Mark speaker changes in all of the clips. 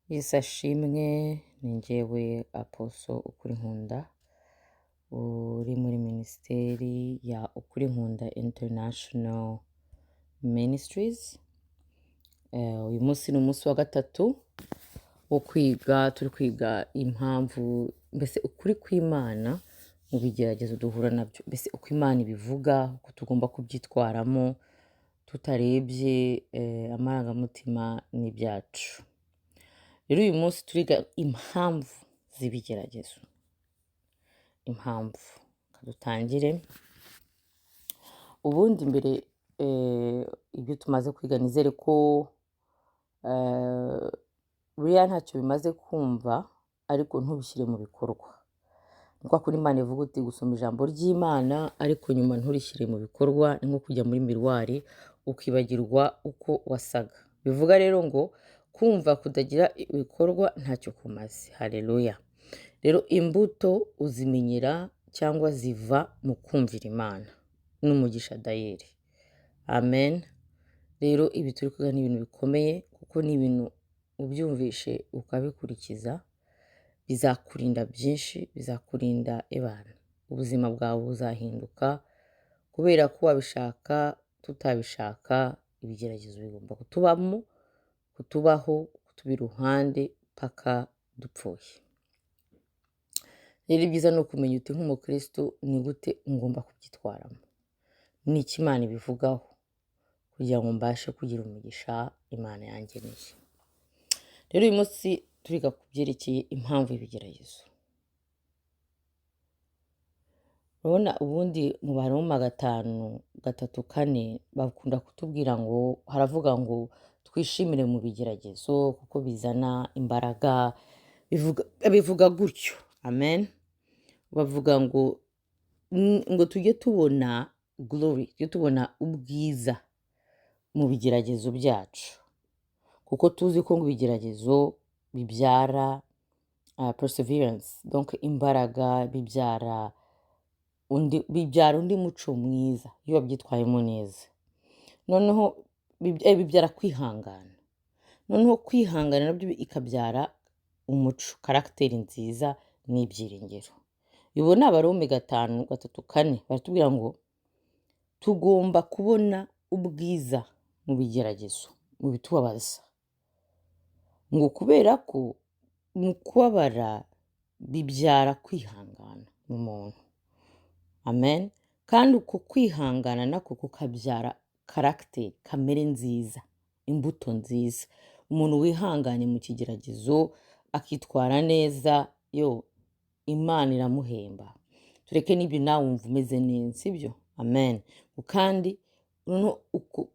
Speaker 1: Yesu ashimwe, ni njyewe Apostle Ukurinkunda uri muri minisiteri ya Ukurinkunda International Ministries. Uyu munsi ni umunsi wa gatatu wo turi kwiga impamvu mbese ukuri kw'Imana mu bigeragezo duhura nabyo, mbese uko Imana ibivuga, uko tugomba kubyitwaramo tutarebye amarangamutima n'ibyacu. Rero uyu munsi turiga impamvu z'ibigeragezo. Impamvu. Dutangire. Ubundi mbere ibyo tumaze kwiga nizere ko buriya ntacyo bimaze kumva ariko ntubishyire mu bikorwa. Ni kwa kuri Imana ivuga uti gusoma ijambo ry'Imana ariko nyuma nturishyire mu bikorwa, ni nko kujya muri miruwari ukibagirwa uko wasaga. Bivuga rero ngo kumva kudagira ibikorwa ntacyo kumaze. Haleluya. Rero imbuto uzimenyera cyangwa ziva mu kumvira Imana n'umugisha dayeri. Amen. Rero ibi turi kwiga ni ibintu bikomeye kuko ni ibintu ubyumvishe ukabikurikiza bizakurinda byinshi, bizakurinda ubuzima bwawe buzahinduka kubera ko wabishaka tutabishaka, ibigeragezo bigomba kutubaho, kutuba iruhande paka dupfuye. Rero ibyiza ni ukumenya uti nk'umukristo ni gute ngomba kubyitwaramo, ni iki Imana ibivugaho kugira ngo mbashe kugira umugisha Imana yangeneye. Rero uyu munsi turiga ku byerekeye impamvu y'ibigeragezo. Urabona ubundi mu Baroma 5:3-4 bakunda kutubwira ngo, haravuga ngo twishimire mu bigeragezo kuko bizana imbaraga, bivuga gutyo. Amen. Bavuga ngo tujye tubona glory, tujye tubona ubwiza mu bigeragezo byacu, kuko tuzi ko ibigeragezo bibyara perseverance, donc imbaraga, bibyara undi muco mwiza iyo wabyitwayemo neza. Noneho bibyara kwihangana, noneho kwihangana nabyo ikabyara umuco, karagiteri nziza n'ibyiringiro. Ibo ni Abaroma 5:3-4 baratubwira ngo tugomba kubona ubwiza mu bigeragezo, mu bitubabaza, ngo kubera ko mu kubabara bibyara kwihangana mu muntu. Amen. Kandi uko kwihangana nako kukabyara karagiteri, kamere nziza, imbuto nziza. Umuntu wihanganye mu kigeragezo akitwara neza, Imana iramuhemba. Tureke n'ibyo nawe wumva umeze neza, sibyo? Amen. Kandi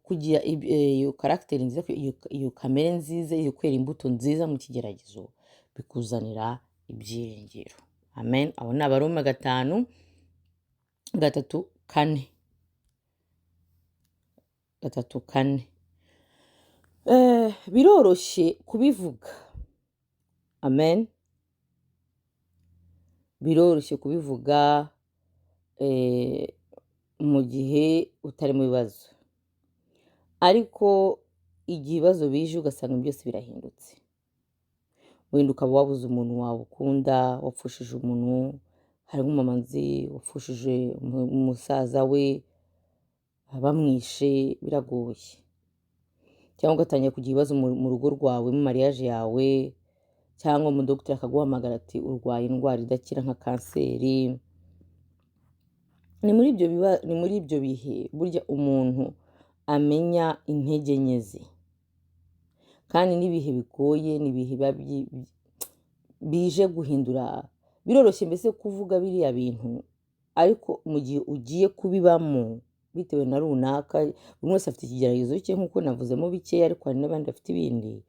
Speaker 1: kugira iyo karagiteri nziza, iyo kamere nziza, iyo kwera imbuto nziza mu kigeragezo bikuzanira ibyiringiro. Amen. Abo ni Abaroma 5:3-4. Biroroshye kubivuga. Amen. Biroroshye kubivuga mu gihe utari mu bibazo, ariko igihe ibibazo bije ugasanga byose birahindutse. Wenda ukaba wabuze umuntu wawe ukunda, wapfushije umuntu, hari nk'umama nzi wapfushije umusaza we, bamwishe, biragoye. Cyangwa ugatangira kugira ibibazo mu rugo rwawe, mu mariage yawe, cyangwa umudogiteri akaguhamagara ati urwaye indwara idakira nka kanseri. Ni muri ibyo bihe burya umuntu amenya intege nke ze, kandi n'ibihe bigoye, n'ibihe bije guhindura. Biroroshye mbese kuvuga biriya bintu, ariko mu gihe ugiye kubibamo bitewe na runaka, buri wese afite ikigeragezo cye nk'uko navuzemo bikeya, ariko hari n'abandi bafite ibindi,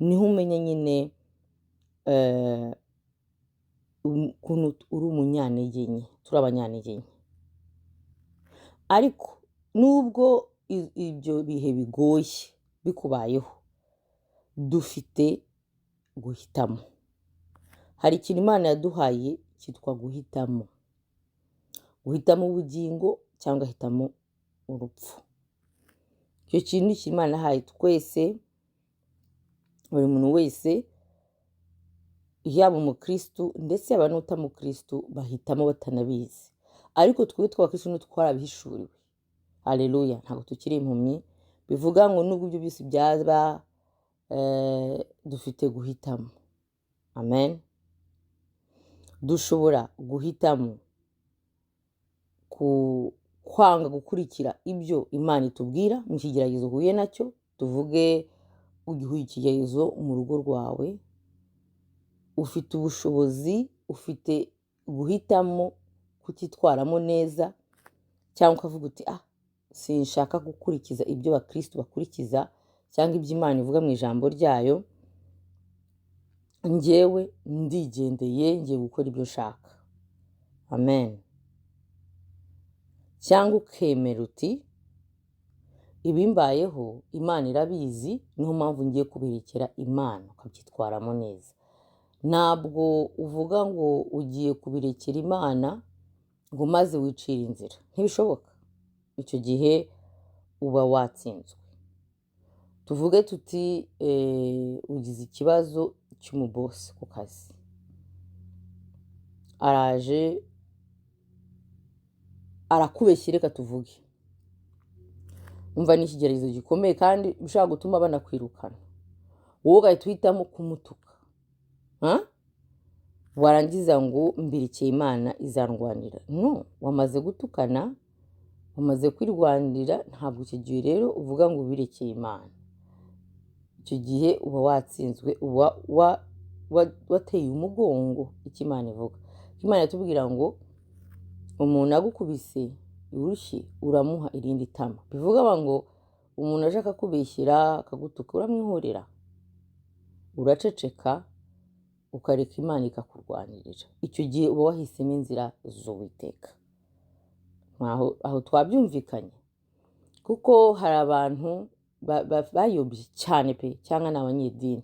Speaker 1: niho umenya nyine ukuntu uri umunyantege nke, turi abanyantege nke. Ariko nubwo ibyo bihe bigoye bikubayeho, dufite guhitamo. Hari ikintu Imana yaduhaye cyitwa guhitamo ubugingo cyangwa hitamo urupfu. Icyo kintu Imana yahaye twese, buri muntu wese yaba umukristu ndetse yaba n'utamukristu bahitamo batanabizi, ariko twebwe tw'abakristu ntitwarabihishuriwe. Haleluya, ntabwo tukiri impumyi. Bivuga ngo nubwo ibyo byose byaba dufite guhitamo. Amen. Dushobora guhitamo kwanga gukurikira ibyo Imana itubwira mu kigeragezo uhuye nacyo. Tuvuge ugihuye ikigeragezo mu rugo rwawe, ufite ubushobozi, ufite guhitamo kukitwaramo neza, cyangwa ukavuga uti sinshaka gukurikiza ibyo abakristo bakurikiza cyangwa ibyo Imana ivuga mu ijambo ryayo, njyewe ndigendeye, ngiye gukora ibyo nshaka. Amen. Cyangwa ukemera uti ibimbayeho Imana irabizi, niyo mpamvu ngiye kubirekera Imana, ukabyitwaramo neza. Ntabwo uvuga ngo ugiye kubirekera Imana ngo maze wicire inzira, ntibishoboka. Icyo gihe uba watsinzwe. Tuvuge tuti ugize ikibazo cy'umubosi ku kazi, araje arakubeshya, reka tuvuge, umva ni ikigeragezo gikomeye kandi bishobora gutuma banakwirukana, wowe ugahita uhitamo kumutuka. Warangiza ngo mbirikeye Imana izandwanira. No, wamaze gutukana, wamaze kwirwanira. Ntabwo icyo gihe rero uvuga ngo ubirekeye Imana. Icyo gihe uba watsinzwe, uba wateye umugongo icyo Imana ivuga. Imana yatubwira ngo umuntu agukubise urushyi uramuha irindi tama. Bivuga ngo umuntu aje akakubeshyira akagutuka, uramwihorera, uraceceka, ukareka Imana ikakurwanirira. Icyo gihe uba wahisemo inzira z'Uwiteka. Aho twabyumvikanye, kuko hari abantu bayobye cyane pe, cyangwa ni abanyedini,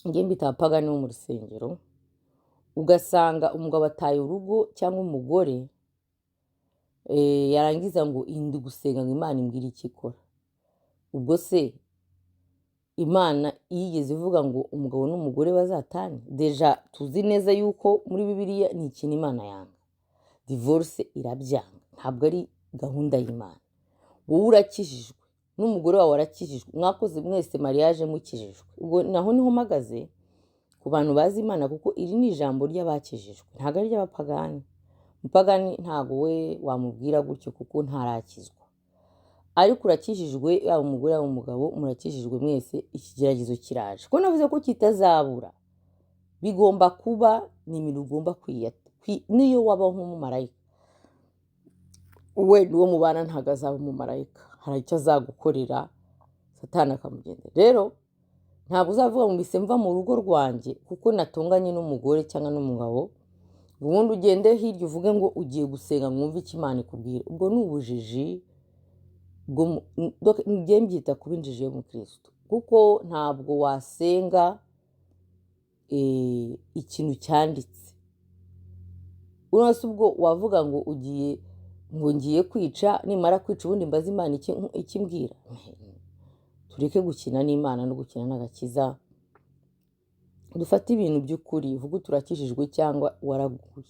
Speaker 1: njye mbita abapagani bo mu rusengero. Ugasanga umugabo ataye urugo cyangwa umugore, yarangiza ngo indi gusenga ngo Imana imbwira icyo ikora. Ubwo se Imana yigeze ivuga ngo umugabo n'umugore bazatane? Deja tuzi neza yuko muri Bibiliya ni ikintu Imana yanga. Divorce irabyanga, ntabwo ari gahunda y'Imana. Wowe urakijijwe, n'umugore wawe arakijijwe, mwakoze mwese mariage mukijijwe. Ubwo naho niho mpagaze ku bantu bazi Imana, kuko iri ni ijambo ry'abakijijwe, ntabwo ari ry'abapagani. Umupagani ntabwo we wamubwira gutyo kuko ntarakizwa, ariko urakijijwe, yaba umugore yaba umugabo, murakijijwe mwese. Ikigeragezo kiraje, kuko navuze ko kitazabura, bigomba kuba, ni ibintu ugomba niyo wabaho nk'umumarayika, we uwo mubana ntabwo azaba umumarayika, hari icyo azagukorera, Satani akamugendera. Rero ntabwo uzavuga ngo mbise mva mu rugo rwanjye kuko natunganye n'umugore cyangwa n'umugabo, ubundi ugende hirya uvuge ngo ugiye gusenga mwumve icyo Imana ikubwira. Ubwo ni ubujiji. Njye mbyita kuba injiji yo mu Kristo, kuko ntabwo wasenga ikintu cyanditse. Uretse ubwo wavuga ngo ngiye kwica, nimara kwica ubundi mbaza Imana ikimbwira. Tureke gukina n'Imana no gukina n'agakiza, dufate ibintu by'ukuri. Vuga turakijijwe cyangwa waraguye,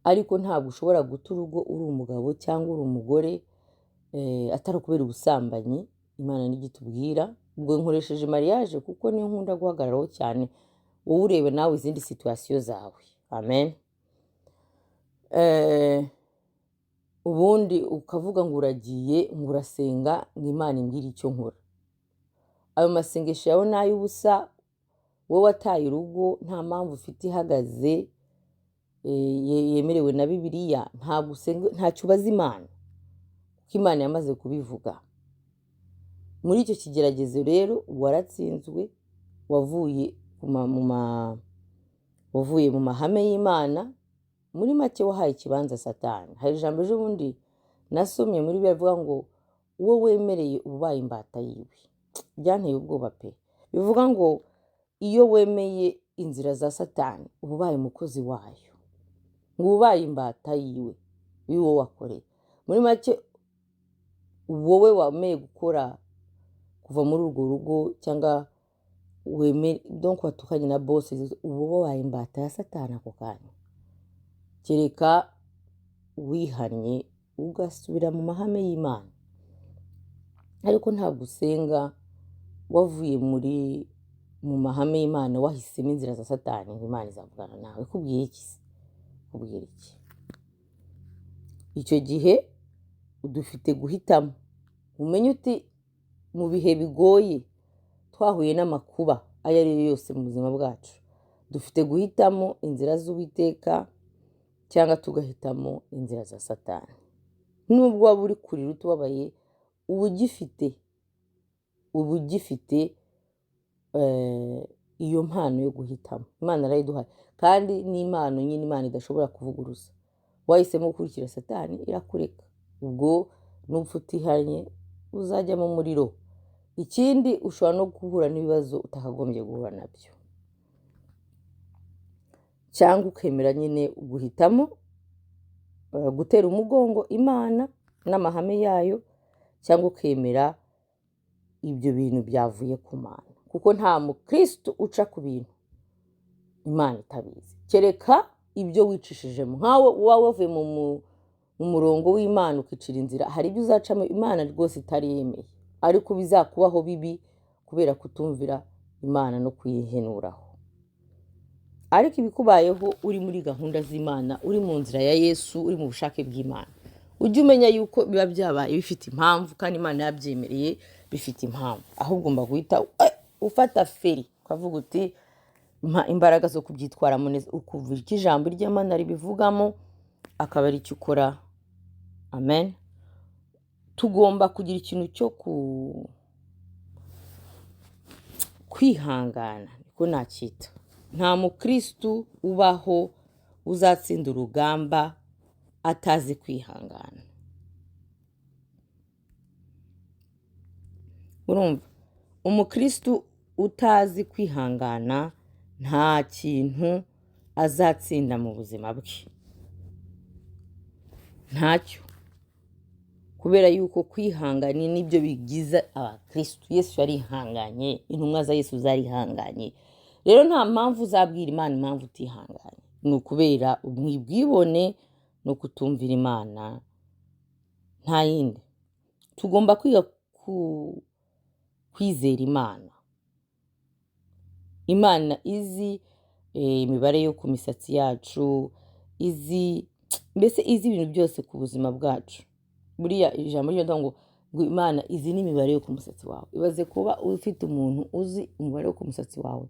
Speaker 1: ariko ntabwo ushobora guta urugo uri umugabo cyangwa uri umugore atari ukubera ubusambanyi. Imana nijya itubwira. Ubwo nkoresheje mariage kuko niyo nkunda guhagararaho cyane, wowe urebe nawe izindi situasiyo zawe. Amen. Ubundi ukavuga ngo uragiye ngo urasenga ngo Imana imbwira icyo nkora. Ayo masengesho yawe ni ay'ubusa. Wowe wataye urugo nta mpamvu ufite ihagaze yemerewe na Bibiliya, ntacyo ubaza Imana, kuko Imana yamaze kubivuga. Muri icyo kigeragezo rero waratsinzwe, wavuye mu mahame y'Imana. Muri make wahaye ikibanza Satani. Hari ijambo ejo bundi nasomye muri Bibiliya bivuga ngo uwo wemereye ubaye imbata yiwe. Byanteye ubwoba pe. Bivuga ngo iyo wemeye inzira za Satani uba ubaye umukozi wayo, ngo ubaye imbata yiwe, wowe wakoreye. Muri make wowe wameye gukora kuva muri urwo rugo cyangwa donc watukanye na boss uba wabaye imbata ya Satani ako kanya. Kereka wihannye ugasubira mu mahame y'Imana. Ariko ntabwo usenga wavuye mu mahame y'Imana wahisemo inzira za Satani ngo Imana izavugana nawe. Kubwiye iki se? Kubwira iki? Icyo gihe dufite guhitamo. Umenye uti mu bihe bigoye twahuye n'amakuba ayo ari yo yose mu buzima bwacu, dufite guhitamo inzira z'Uwiteka cyangwa tugahitamo inzira za Satani. Nubwo waba uri kurira utubabaye, uba ugifite iyo mpano yo guhitamo. Imana arayiduhaye kandi ni impano nyine Imana idashobora kuvuguruza. Wahisemo gukurikira Satani irakureka, ubwo n'upfa utihanye uzajya mu muriro. Ikindi ushobora no guhura n'ibibazo utakagombye guhura nabyo, cyangwa ukemera nyine guhitamo gutera umugongo Imana n'amahame yayo, cyangwa ukemera ibyo bintu byavuye ku Mana. Kuko nta mukristo uca ku bintu Imana itabizi, kereka ibyo wicishijemo. Nkawe uba wavuye mu murongo w'Imana ukicira inzira, hari ibyo uzacamo Imana rwose itari yemeye, ariko bizakubaho bibi kubera kutumvira Imana no kuyihenuraho. Ariko ibikubayeho uri muri gahunda z'Imana, uri mu nzira ya Yesu, uri mu bushake bw'Imana, ujye umenya yuko biba byabaye bifite impamvu, kandi Imana yabyemereye bifite impamvu. Ahubwo ugomba guhita ufata feri ukavuga uti mpa imbaraga zo kubyitwaramo neza, ukuvira icyo ijambo ry'Imana ribivugamo, akaba ari cyo ukora. Amen. Tugomba kugira ikintu cyo kwihangana, niko nacyita. Nta mukristo ubaho uzatsinda urugamba atazi kwihangana. Urumva, umukristo utazi kwihangana nta kintu azatsinda mu buzima bwe, ntacyo. Kubera yuko kwihangana nibyo bigize abakristo. Yesu yarihanganye, intumwa za Yesu zarihanganye. Rero nta mpamvu uzabwira Imana impamvu utihanganye, ni ukubera ubwibone no kutumvira Imana, nta yindi. Tugomba kwiga kwizera Imana. Imana izi imibare yo ku misatsi yacu, mbese izi ibintu byose ku buzima bwacu. Buriya ijambo ry'Imana ngo Imana izi n'imibare yo ku musatsi wawe. Ibaze kuba ufite umuntu uzi umubare wo ku musatsi wawe,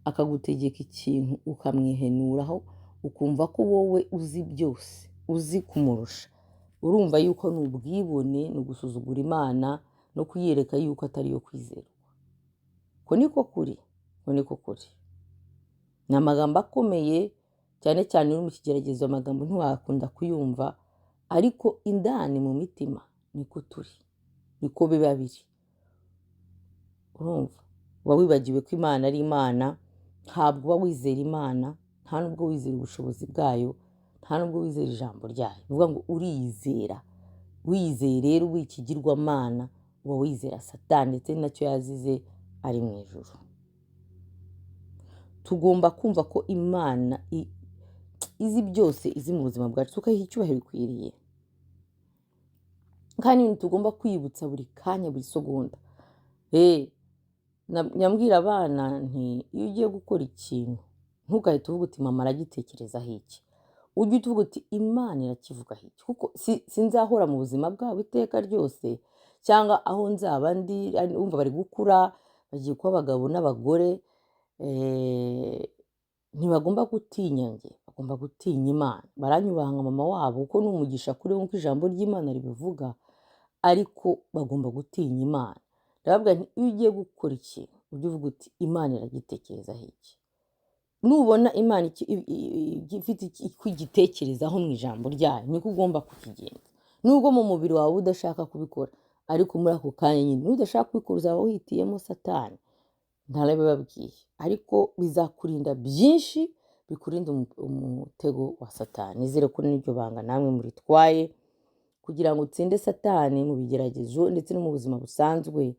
Speaker 1: akagutegeka ikintu ukamwihenuraho, ukumva ko wowe uzi byose, uzi kumurusha. Urumva yuko ni ubwibone, ni ugusuzugura Imana no kuyereka yuko atari yo kwizerwa. Ko niko kuri. Ni amagambo akomeye, cyane cyane uri mu kigeragezo, amagambo ntiwakunda kuyumva, ariko indani mu mitima niko turi, niko biba biri. Urumva, uba wibagiwe ko Imana ari Imana, ntabwo uba wizera Imana, nta nubwo wizera ubushobozi bwayo, nta nubwo wizera ijambo ryayo. Bivuga ngo uriyizera. Wizeye rero w'ikigirwamana uba wizera Satani, ndetse nacyo yazize ari mu ijuru. Tugomba kumva ko Imana izi byose, izi mu buzima bwacu, tukayiha icyubahiro bikwiriye. Kandi tugomba kwibutsa buri kanya, buri segonda. Nyambwira abana nti iyo ugiye gukora ikintu, ntugahite uvuga uti mama aragitekerezaho iki. Ujye uvuga uti Imana irakivugaho iki. Kuko sinzahora mu buzima bwabo iteka ryose, cyangwa aho nzaba ndi, umva bari gukura, bagiye kuba abagabo n'abagore, ntibagomba gutinya njye, bagomba gutinya Imana. Baranyubaha nka mama wabo kuko ni umugisha kuri bo nk'uko ijambo ry'Imana ribivuga, ariko bagomba gutinya Imana. Ndavuga nti iyo ugiye gukora ikintu, ujye uvuga uti Imana iragitekerezaho iki. Nubona Imana ifite igitekerezaho mu ijambo ryayo, niko ugomba kukigenza. Nubwo mu mubiri wawe udashaka kubikora, ariko muri ako kanya nyine n'udashaka kubikora uzaba wihitiyemo Satani. Ntarabibabwiye, ariko bizakurinda byinshi, bikurinda umutego wa Satani. Nizere ko n'iryo banga namwe muritwaye, kugira ngo utsinde Satani mu bigeragezo ndetse no mu buzima busanzwe.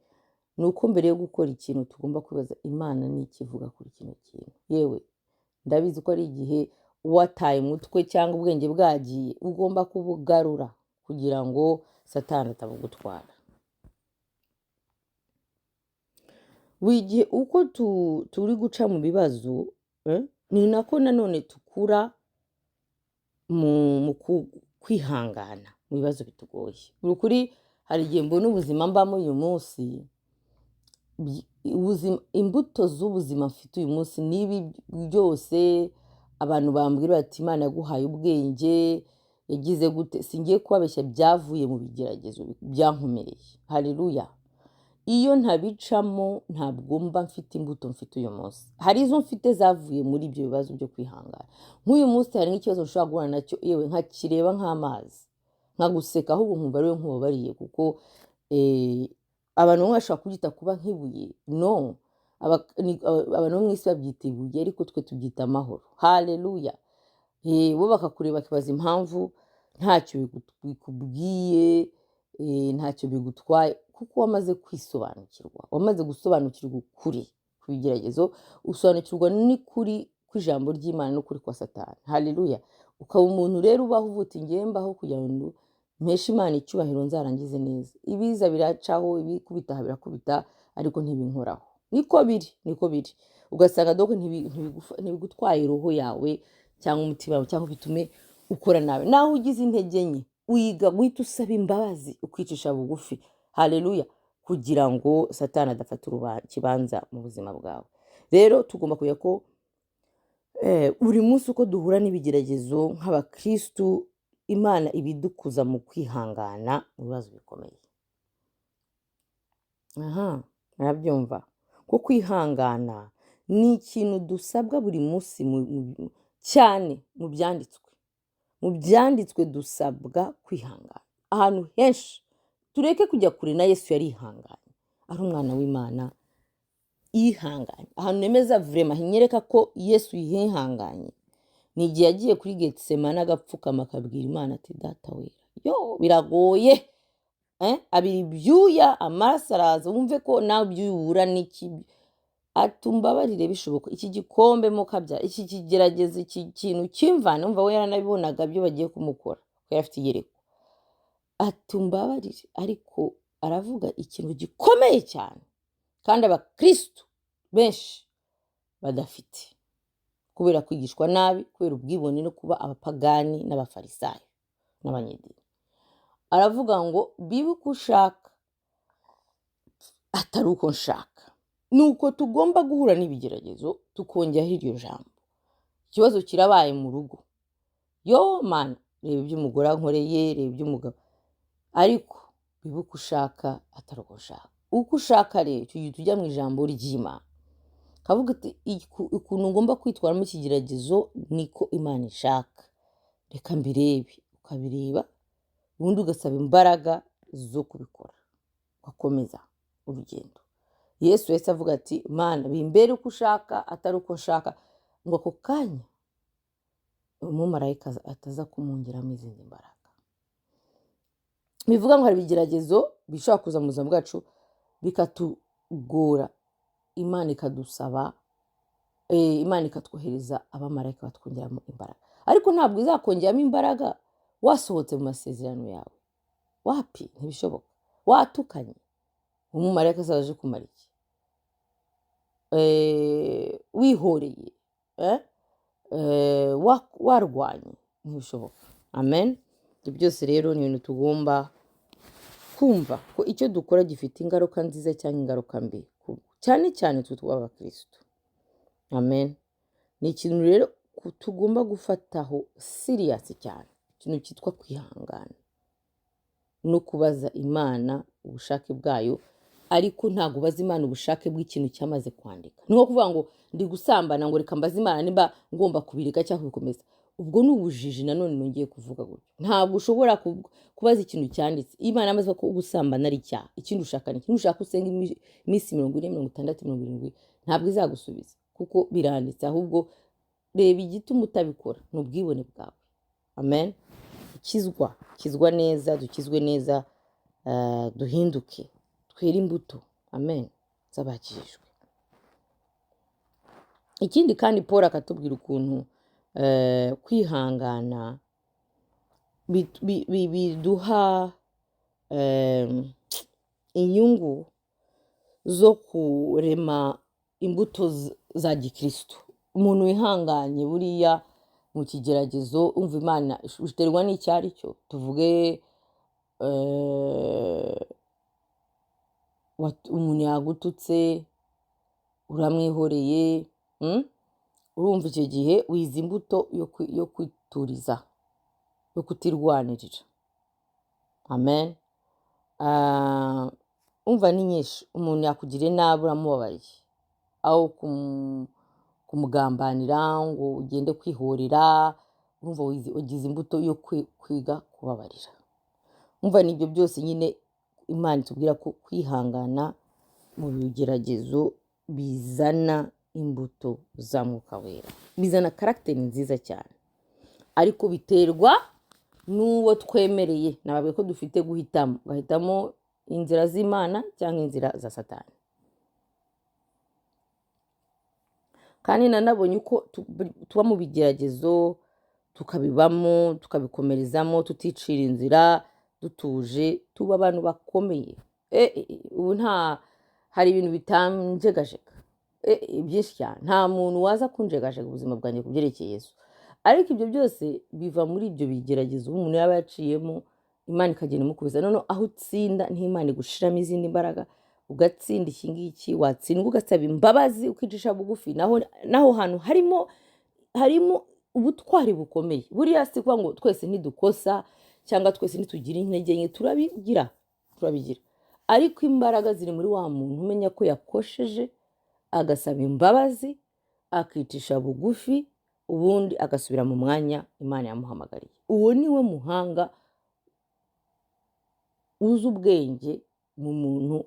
Speaker 1: ni uko mbere yo gukora ikintu tugomba kwibaza Imana ni iki ivuga kuri kino kintu. Yewe ndabizi ko ari igihe wataye umutwe cyangwa ubwenge bwagiye, ugomba kubugarura kugira ngo Satani atabugutwara. Buri gihe uko turi guca mu bibazo, ni nako nanone tukura mu kwihangana mu bibazo bitugoye. Buri ukuri hari igihe mbona ubuzima mbamo uyu munsi, imbuto z'ubuzima mfite uyu munsi n'ibi byose abantu bambwira bati Imana yaguhaye ubwenge, yagize gute, singiye kubabeshya, byavuye mu bigeragezo byankomereye. Haleluya. Iyo ntabicamo ntabwo mba mfite imbuto mfite uyu munsi. Hari izo mfite zavuye muri ibyo bibazo byo kwihangana. Nk'uyu munsi hari nk'ikibazo ushobora guhura nacyo, yewe nkakireba nk'amazi, nkaguseka, ahubwo nkumva ariwe nkubabariye, kuko abantu bamwe bashobora kubyita kuba nk'ibuye. No, abantu bo mu isi babyita ibuye, ariko twe tubyita amahoro. Haleluya. Bo bakakureba bakibaza impamvu ntacyo bikubwiye, ntacyo bigutwaye, kuko wamaze kwisobanukirwa, wamaze gusobanukirwa ukuri ku bigeragezo, usobanukirwa n'ukuri kw'ijambo ry'Imana n'ukuri kwa Satani. Haleluya. Ukaba umuntu rero ubaho uvuga ngiye mbaho kugira ngo mpeshe Imana icyubahiro, nzarangize neza. Ibiza biracaho, ibikubita birakubita, ariko ntibinkoraho. Niko biri. Ugasanga doko ntibigutwaye roho yawe cyangwa umutima wawe, cyangwa bitume ukora nawe. Naho ugize intege nke, wiga guhita usaba imbabazi, ukicisha bugufi. Haleluya. Kugira ngo Satani adafata ikibanza mu buzima bwawe. Rero tugomba kuya ko buri munsi uko duhura n'ibigeragezo nk'abakristu, Imana ibidukuza mu kwihangana mu bibazo bikomeye. Murabyumva ko kwihangana ni ikintu dusabwa buri munsi cyane mu byanditswe dusabwa kwihangana ahantu henshi. Tureke kujya kure na Yesu yarihanganye, ari umwana w'Imana yihanganye. Ahantu nemeza vraiment hinyereka ko Yesu yihanganye, ni igihe yagiye kuri Getsemane agapfukama akabwira Imana ati Data wera, biragoye, abira ibyuya, amaraso araza, wumve ko nawe byubura n'iki, atumbabarire bishoboka, iki gikombe mo kabya, iki kigerageza, iki kintu kimvana. Umva we yaranabibonaga byo bagiye kumukora, ko yafite iyerekwa. Atumbabarire, ariko aravuga ikintu gikomeye cyane kandi abakristo benshi badafite, kubera kwigishwa nabi, kubera ubwibone no kuba abapagani n'abafarisayo n'abanyedini. Aravuga ngo bibe uko ushaka atari uko nshaka. Nuko tugomba guhura n'ibigeragezo tukongeraho iryo jambo. Ikibazo kirabaye mu rugo, Mana, reba iby'umugore ankoreye, reba iby'umugabo, ariko bibe uko ushaka atari uko nshaka. Uko ushaka rero tujya mu ijambo ry'Imana, kavuga ati ukuntu ngomba kwitwara mu kigeragezo niko Imana ishaka, reka mbirebe. Ukabireba, ubundi ugasaba imbaraga zo kubikora, ugakomeza urugendo. Yesu yahise avuga ati Mana, bimbere uko ushaka atari uko nshaka, ngo ako kanya umumarayika ataza kumungeramo izindi mbaraga. Bivuga ngo hari ibigeragezo bishobora kuza mu buzima bwacu bikatugora, Imana ikadusaba, Imana ikatwohereza abamarayika batwongeramo imbaraga. Ariko ntabwo izakongeramo imbaraga wasohotse mu masezerano yawe. Wapi, ntibishoboka. Watukanye, umumarayika azaje kumara iki? Wihoreye, warwanye, ntibishoboka. Amen. Ibyo byose rero ni ibintu tugomba kumva ko icyo dukora gifite ingaruka nziza cyangwa ingaruka mbi, cyane cyane twe tw'abakristo. Amen. Ni ikintu rero tugomba gufataho serious cyane, ikintu cyitwa kwihangana no kubaza Imana ubushake bwayo, ariko ntabwo ubaza Imana ubushake bw'ikintu cyamaze kwandika. Ni nko kuvuga ngo ndi gusambana ngo reka mbaze Imana nimba ngomba kubireka cyangwa kubikomeza. Ubwo ni ubujiji nanone nongeye kuvuga gutyo. Ntabwo ushobora kubaza ikintu cyanditse. Imana amaze ko gusambana ari icyaha. Ikindi ushaka ni ikintu ushaka usenga iminsi 40, 60, 70, ntabwo izagusubiza kuko biranditse. Ahubwo reba igituma utabikora, ni ubwibone bwawe. Amen. Kizwa neza, dukizwe neza, duhinduke, twere imbuto. amen, z'abakijijwe. Ikindi kandi Paul akatubwira ukuntu kwihangana biduha inyungu zo kurema imbuto za gikristo. Umuntu wihanganye buriya mu kigeragezo, umva Imana biterwa n'icyo ari cyo. Tuvuge umuntu yagututse, uramwihoreye, urumva icyo gihe wiza imbuto yo kwituriza, yo kutirwanirira. Amen. Umva ni nyinshi. Umuntu yakugiriye nabi uramubabariye, aho kumugambanira ngo ugende kwihorera. Urumva ugize imbuto yo kwiga kubabarira. Umva nibyo byose nyine Imana itubwira ko kwihangana mu bigeragezo bizana imbuto za Mwuka Wera, bizana karagiteri nziza cyane, ariko biterwa n'uwo twemereye. Nababwiye ko dufite guhitamo, ugahitamo inzira z'Imana cyangwa inzira za Satani. Kandi nanabonye uko tuba mu bigeragezo, tukabibamo, tukabikomerezamo, tuticira inzira, dutuje, tuba abantu bakomeye. Ubu hari ibintu bitanjegajega byinshi cyane. Nta muntu waza kunjegajega ubuzima bwanjye ku byerekeye Yesu. Ariko ibyo byose biva muri ibyo bigeragezo umuntu yaba yaciyemo, Imana ikagenda imukubisa. Noneho aho utsinda n'Imana igushiramo izindi mbaraga, ugatsinda iki ngiki, watsindwa ugasaba imbabazi, ukicisha bugufi. Naho hantu harimo ubutwari bukomeye. Buriya si kuvuga ngo twese ntidukosa cyangwa twese ntitugira intege nke, turabigira. Ariko imbaraga ziri muri wa muntu umenya ko yakosheje, agasaba imbabazi, akicisha bugufi, ubundi agasubira mu mwanya Imana yamuhamagariye. Uwo niwe muhanga uzi ubwenge mu muntu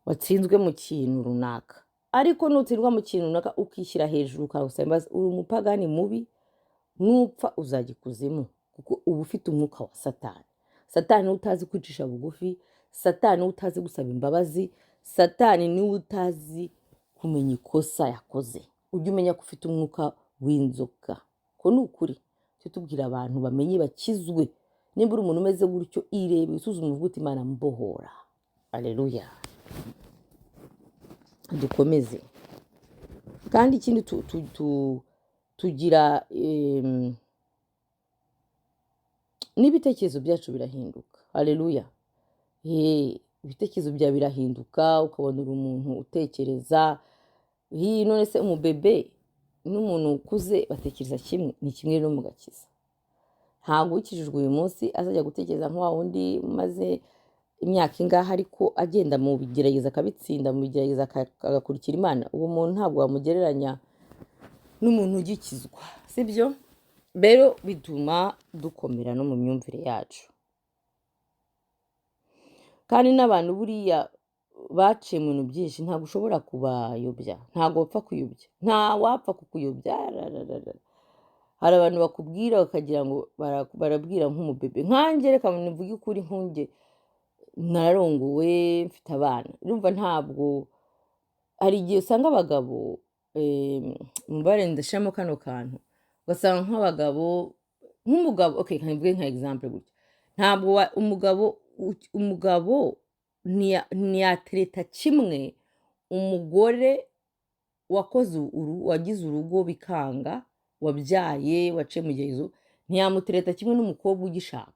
Speaker 1: watsinzwe mu kintu runaka. Ariko nutsindwa mu kintu runaka ukishyira hejuru ukawusaba imbabazi, uri umupagani mubi, nupfa uzajya ikuzimu, kuko uba ufite umwuka wa Satani. Satani niwe utazi kwicisha bugufi, Satani niwe utazi gusaba imbabazi, Satani niwe utazi kumenya ikosa yakoze. Ujye umenya ko ufite umwuka w'inzoka. Ko ni ukuri. Cyo tubwira abantu bamenye bakizwe. Nimba uri umuntu umeze gutyo, irebe usuzume uvuga uti Imana mbohora. Haleluya. Dukomeze. Kandi ikindi tugira n'ibitekerezo byacu birahinduka. Haleluya. Ibitekerezo byawe birahinduka, ukabona uri umuntu utekereza. None se umubebe n'umuntu ukuze batekereza kimwe, ni kimwe no mu gakiza. Ntabwo ukijijwe uyu munsi azajya gutekereza nk'uwa wundi maze imyaka ingaha ariko agenda mu bigerageza akabitsinda, mu bigerageza agakurikira Imana. Uwo muntu ntabwo wamugereranya n'umuntu ugikizwa, sibyo? Rero bituma dukomera no mu myumvire yacu. Kandi n'abantu buriya baciye mu bintu byinshi, ntabwo ushobora kubayobya, ntabwo wapfa kuyobya, nta wapfa kukuyobya. Hari abantu bakubwira bakagira ngo barabwira nk'umubebe. Nkanjye reka mvuge ukuri, nkunjye nararongowe, mfite abana. Urumva ntabwo, hari igihe usanga abagabo mubare ndashiramo kano kantu, ugasanga nk'abagabo, nk'umugabo, okay, nkamvuge nka example gutya. Ntabwo umugabo ntiyatereta kimwe umugore wagize urugo bikanga, wabyaye, waciye mu gihezo, ntiyamutereta kimwe n'umukobwa ugishaka.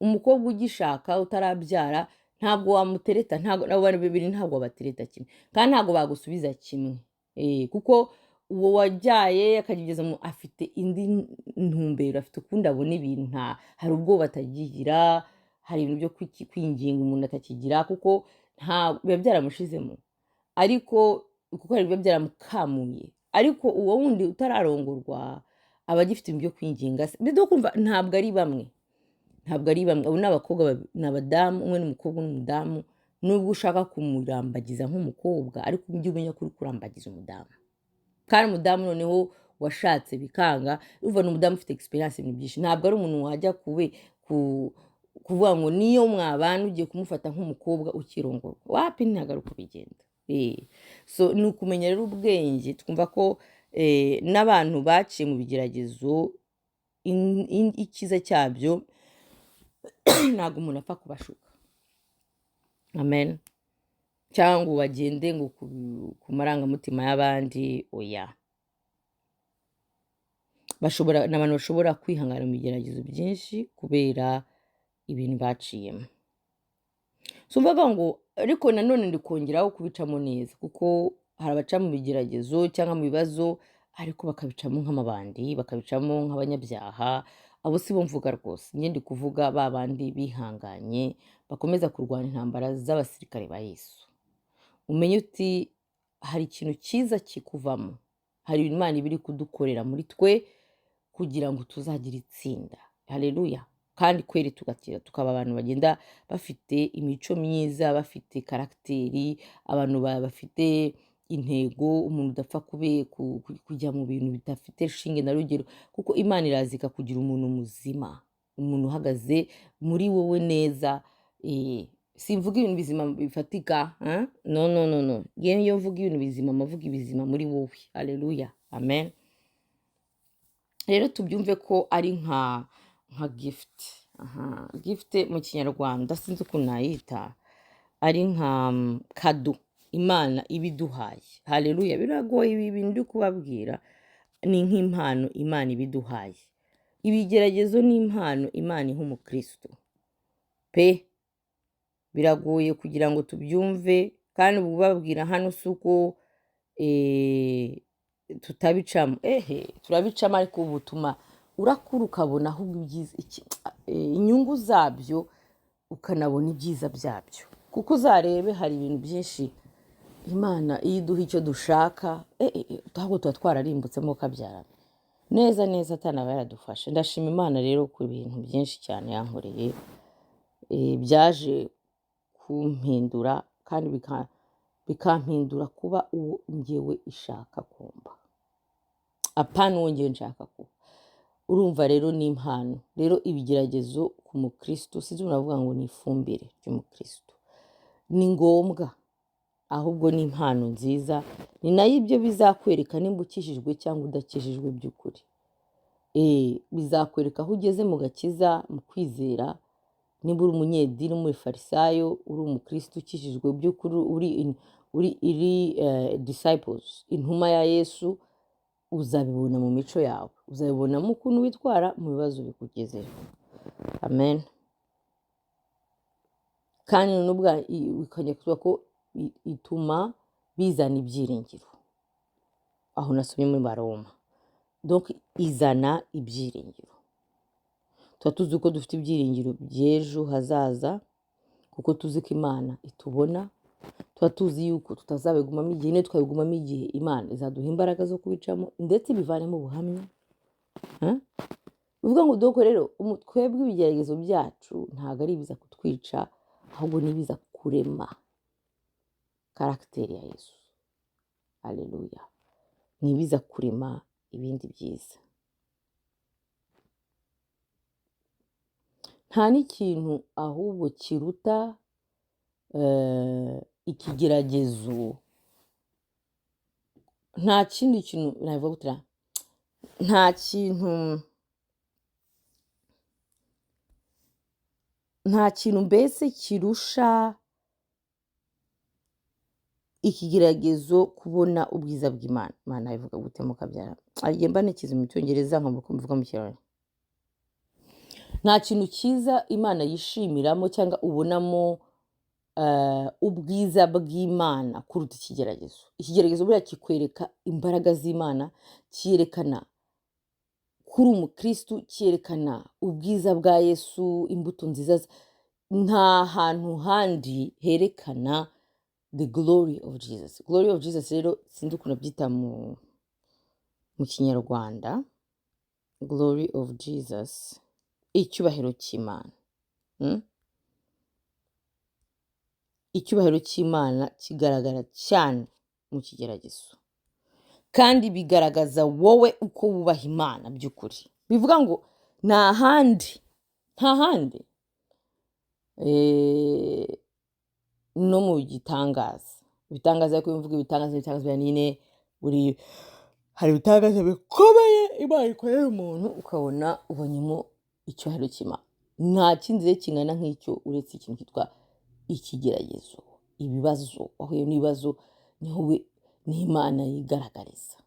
Speaker 1: Umukobwa ugishaka utarabyara ntabwo wamutereta, abo bantu babiri ntabwo babatereta kimwe, kandi ntabwo bagusubiza kimwe. Kuko uwo wabyaye akageza afite indi ntumbero, afite ukundi abona ibintu, hari ubwoba atagira, hari ibintu byo kwinginga umuntu atakigira, kuko biba byaramushizemo, ariko kuko hari biba byaramukamuye. Ariko uwo wundi utararongorwa aba agifite ibintu byo kwinginga. Bido kumva ntabwo ari bamwe. Abo ni abakobwa, ni abadamu, umwe n'umukobwa n'umudamu. Nubwo ushaka kumurambagiza nk'umukobwa, ariko ujye umenya ko uri kurambagiza umudamu. Kandi umudamu noneho washatse bikanga, uva n'umudamu ufite experience ibintu byinshi. Ntabwo ari umuntu wajya kuvuga ngo niyo mwabana ugiye kumufata nk'umukobwa ukirongorwa, wapi ntagaruka bigenda. So ni ukumenya rero ubwenge, twumva ko n'abantu baciye mu bigeragezo icyiza cyabyo ntabwo umuntu apfa kubashuka, amen, cyangwa bagende ngo ku marangamutima y'abandi, oya. N'abantu bashobora kwihangana mu bigeragezo byinshi kubera ibintu baciyemo. So mvuga ngo ariko nanone ndi kongeraho kubicamo neza, kuko hari abaca mu bigeragezo cyangwa mu bibazo ariko bakabicamo nk'amabandi, bakabicamo nk'abanyabyaha. Abo si bo mvuga rwose, njye ndi kuvuga ba bandi bihanganye bakomeza kurwana intambara z'abasirikare ba Yesu. Umenye uti hari ikintu cyiza kikuvamo, hari Imana ibiri kudukorera muri twe kugira ngo tuzagire itsinda. Haleluya. Kandi kweri tugakira, tukaba abantu bagenda bafite imico myiza, bafite karagiteri, abantu bafite intego, umuntu udapfa kujya mu bintu bidafite shinge na rugero, kuko Imana irazika kugira umuntu muzima, umuntu uhagaze muri wowe neza. Simvuga ibintu bizima bifatika, no. Iyo mvuga ibintu bizima, mavuga ibizima muri wowe. Haleluya, amen. Rero tubyumve ko ari nka gift. Gift mu Kinyarwanda sinzi ukuntu nayita, ari nka kado Imana ibiduhaye. Haleluya. Biragoye ibi bintu ndi kubabwira, ni nk'impano Imana ibiduhaye. Ibigeragezo ni impano Imana iha umukristo pe. Biragoye kugira ngo tubyumve, kandi ubabwira hano si uko tutabicamo, turabicamo, ariko butuma urakura ukabona ahubwo inyungu zabyo, ukanabona ibyiza byabyo. Kuko uzarebe hari ibintu byinshi Imana iyo iduha icyo dushaka, ahubwo tuba twararimbutsemo kabyarana neza atanaba yaradufasha. Ndashima Imana rero ku bintu byinshi cyane yankoreye, byaje kumpindura kandi bikampindura kuba uwo njyewe ishaka kumva, apana uwo njyewe nshaka kuba. Urumva rero ni impano. Rero ibigeragezo ku mukristo, sinzi uravuga ngo ni ifumbire ry'umukristo, ni ngombwa, ahubwo ni impano nziza. Ni nayo ibyo bizakwereka nimba ukijijwe cyangwa udakijijwe by'ukuri. Bizakwereka aho ugeze mu gakiza, mu kwizera. Nimba uri umunyedini, umufarisayo, uri umukristo ukijijwe by'ukuri, uri disciples, intumwa ya Yesu, uzabibona mu mico yawe, uzabibonamo ukuntu witwara mu bibazo bikugezeho. Amen. Kandi nubwo bikajya kuvuga ko ituma bizana ibyiringiro, aho nasomye muri Baroma. Donc izana ibyiringiro. Tuba tuzi ko dufite ibyiringiro by'ejo hazaza, kuko tuzi ko Imana itubona. Tuba tuzi yuko tutazabigumamo igihe, niyo twabigumamo igihe Imana izaduha imbaraga zo kubicamo, ndetse bivanemo ubuhamya. Bivuga ngo doko rero twebwe ibigeragezo byacu ntabwo ari ibiza kutwica, ahubwo ni ibiza kurema karagiteri ya Yesu. Haleluya. Ni ibiza kurema ibindi byiza. Nta n'ikintu ahubwo kiruta ikigeragezo. Nta kindi kintu navuga gutya, nta kintu mbese kirusha ikigeragezo kubona ubwiza bw'Imana. Imana ivuga gute mu kabyara, agiye mbanikiza mu Cyongereza nkambuka mvuga mu Kinyarwanda. Nta kintu cyiza Imana yishimiramo cyangwa ubonamo ubwiza bw'Imana kuruta ikigeragezo. Ikigeragezo buriya kikwereka imbaraga z'Imana, cyerekana kuri umukristo, cyerekana ubwiza bwa Yesu, imbuto nziza. Nta hantu handi herekana the glory of Jesus. Glory of Jesus rero sinzi ukuntu byita mu Kinyarwanda. Glory of Jesus, icyubahiro cy'Imana. Icyubahiro cy'Imana kigaragara cyane mu kigeragezo, kandi bigaragaza wowe uko wubaha Imana by'ukuri. Bivuga ngo nta handi eh, no mu gitangaza. Ibitangaza ariko iyo mvuga ibitangaza nyine hari ibitangaza bikomeye Imana ikorera umuntu ukabona ubonyemo icyubahiro cy'Imana. Nta kindi rero kingana nk'icyo uretse ikintu cyitwa ikigeragezo, ibibazo. Wahuye n'ibibazo niho Imana yigaragariza.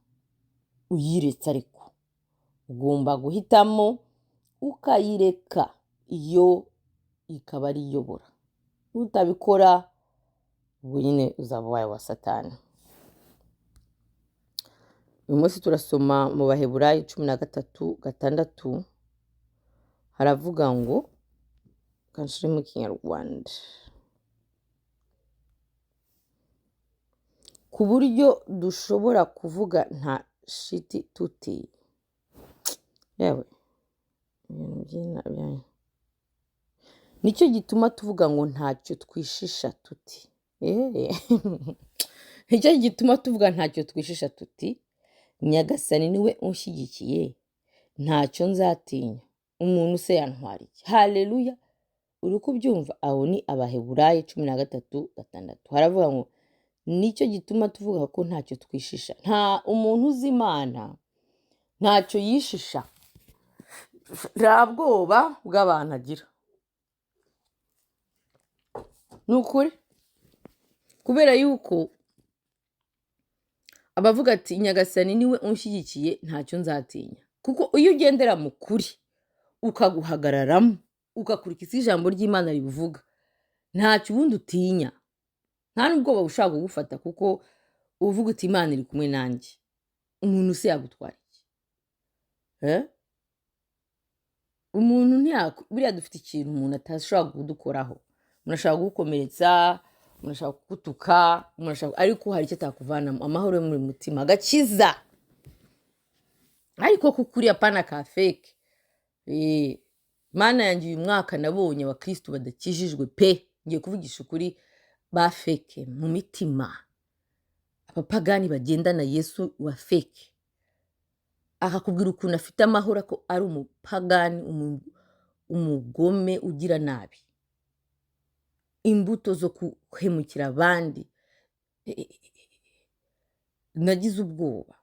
Speaker 1: Uyiretse ariko ugomba guhitamo ukayireka, iyo ikaba ari iyobora. Utabikora ubwo nyine uzaba ubaye wa Satani. Uyu munsi turasoma mu Baheburayo 13:6 haravuga ngo, kanshire mu Kinyarwanda, ku buryo dushobora kuvuga nta shiti tuti. Yewe nicyo gituma tuvuga ngo ntacyo twishisha tuti. Nicyo gituma tuvuga ntacyo twishisha tuti, Nyagasani niwe unshyigikiye, ntacyo nzatinya. Umuntu se yantwara iki? Haleluya! Uri kubyumva? Aho ni Abaheburayo 13:6 haravuga ngo nicyo gituma tuvuga ko ntacyo twishisha. Nta umuntu uzi Imana ntacyo yishisha, nta bwoba bw'abantu agira. Ni ukuri, kubera yuko abavuga ati Nyagasani niwe unshyigikiye ntacyo nzatinya. Kuko iyo ugendera mu kuri ukaguhagararamo ugakurikiza ijambo ry'Imana rivuga, ntacyo ubundi utinya, nta n'ubwoba bushaka kugufata, kuko uvuga uti Imana iri kumwe nanjye. Umuntu se yagutwara iki? Umuntu buriya dufite ikintu umuntu atashobora kudukoraho. Umuntu ashobora kugukomeretsa, umuntu ashobora kugutuka, ariko hari icyo atakuvanamo, amahoro yo mu mutima, agakiza. Ariko kukuri apana ka fake. Mana yanjye uyu mwaka nabonye abakristo badakijijwe pe, ngiye kuvugisha ukuri, ba fake mu mitima. Abapagani bagendana Yesu wa fake, akakubwira ukuntu afite amahoro ko ari umupagani, umugome ugira nabi, imbuto zo guhemukira abandi. Nagize ubwoba.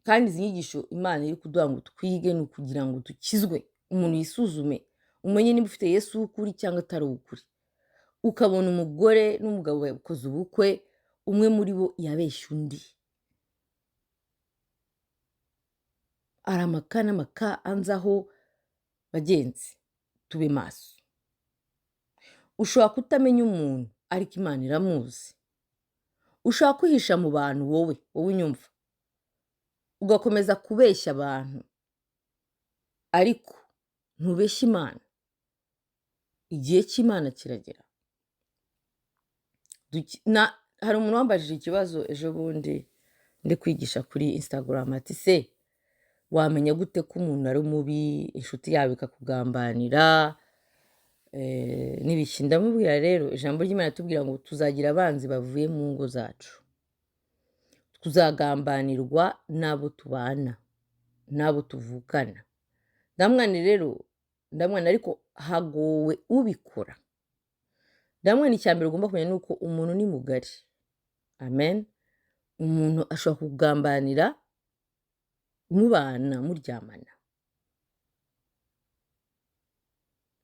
Speaker 1: Kandi izi nyigisho Imana iri kuduha ngo twige ni ukugira ngo dukizwe. Umuntu yisuzume, umenye niba ufite Yesu w'ukuri cyangwa atari uw'ukuri. Ukabona umugore n'umugabo bakoze ubukwe, umwe muri bo yabeshya undi, aramaka n'amaka anzaho. Bagenzi, tube maso. Ushobora kutamenya umuntu ariko Imana iramuzi. Ushobora kwihisha mu bantu, wowe unyumva, ugakomeza kubeshya abantu, ariko ntubeshye Imana. Igihe cy'Imana kiragera. Hari umuntu wambajije ikibazo ejo bundi ndi kwigisha kuri Instagram, ati se wamenya gute ko umuntu ari mubi, inshuti yawe ikakugambanira n'ibiki? Ndamubwira rero, ijambo ry'Imana tubwira ngo tuzagira abanzi bavuye mu ngo zacu, tuzagambanirwa n'abo tubana, n'abo tuvukana. Ndamwana ariko hagowe ubikora. Ndamwana icyambere ugomba kumenya nuko umuntu ni mugari. Amen. Umuntu ashobora kugambanira mubana, muryamana.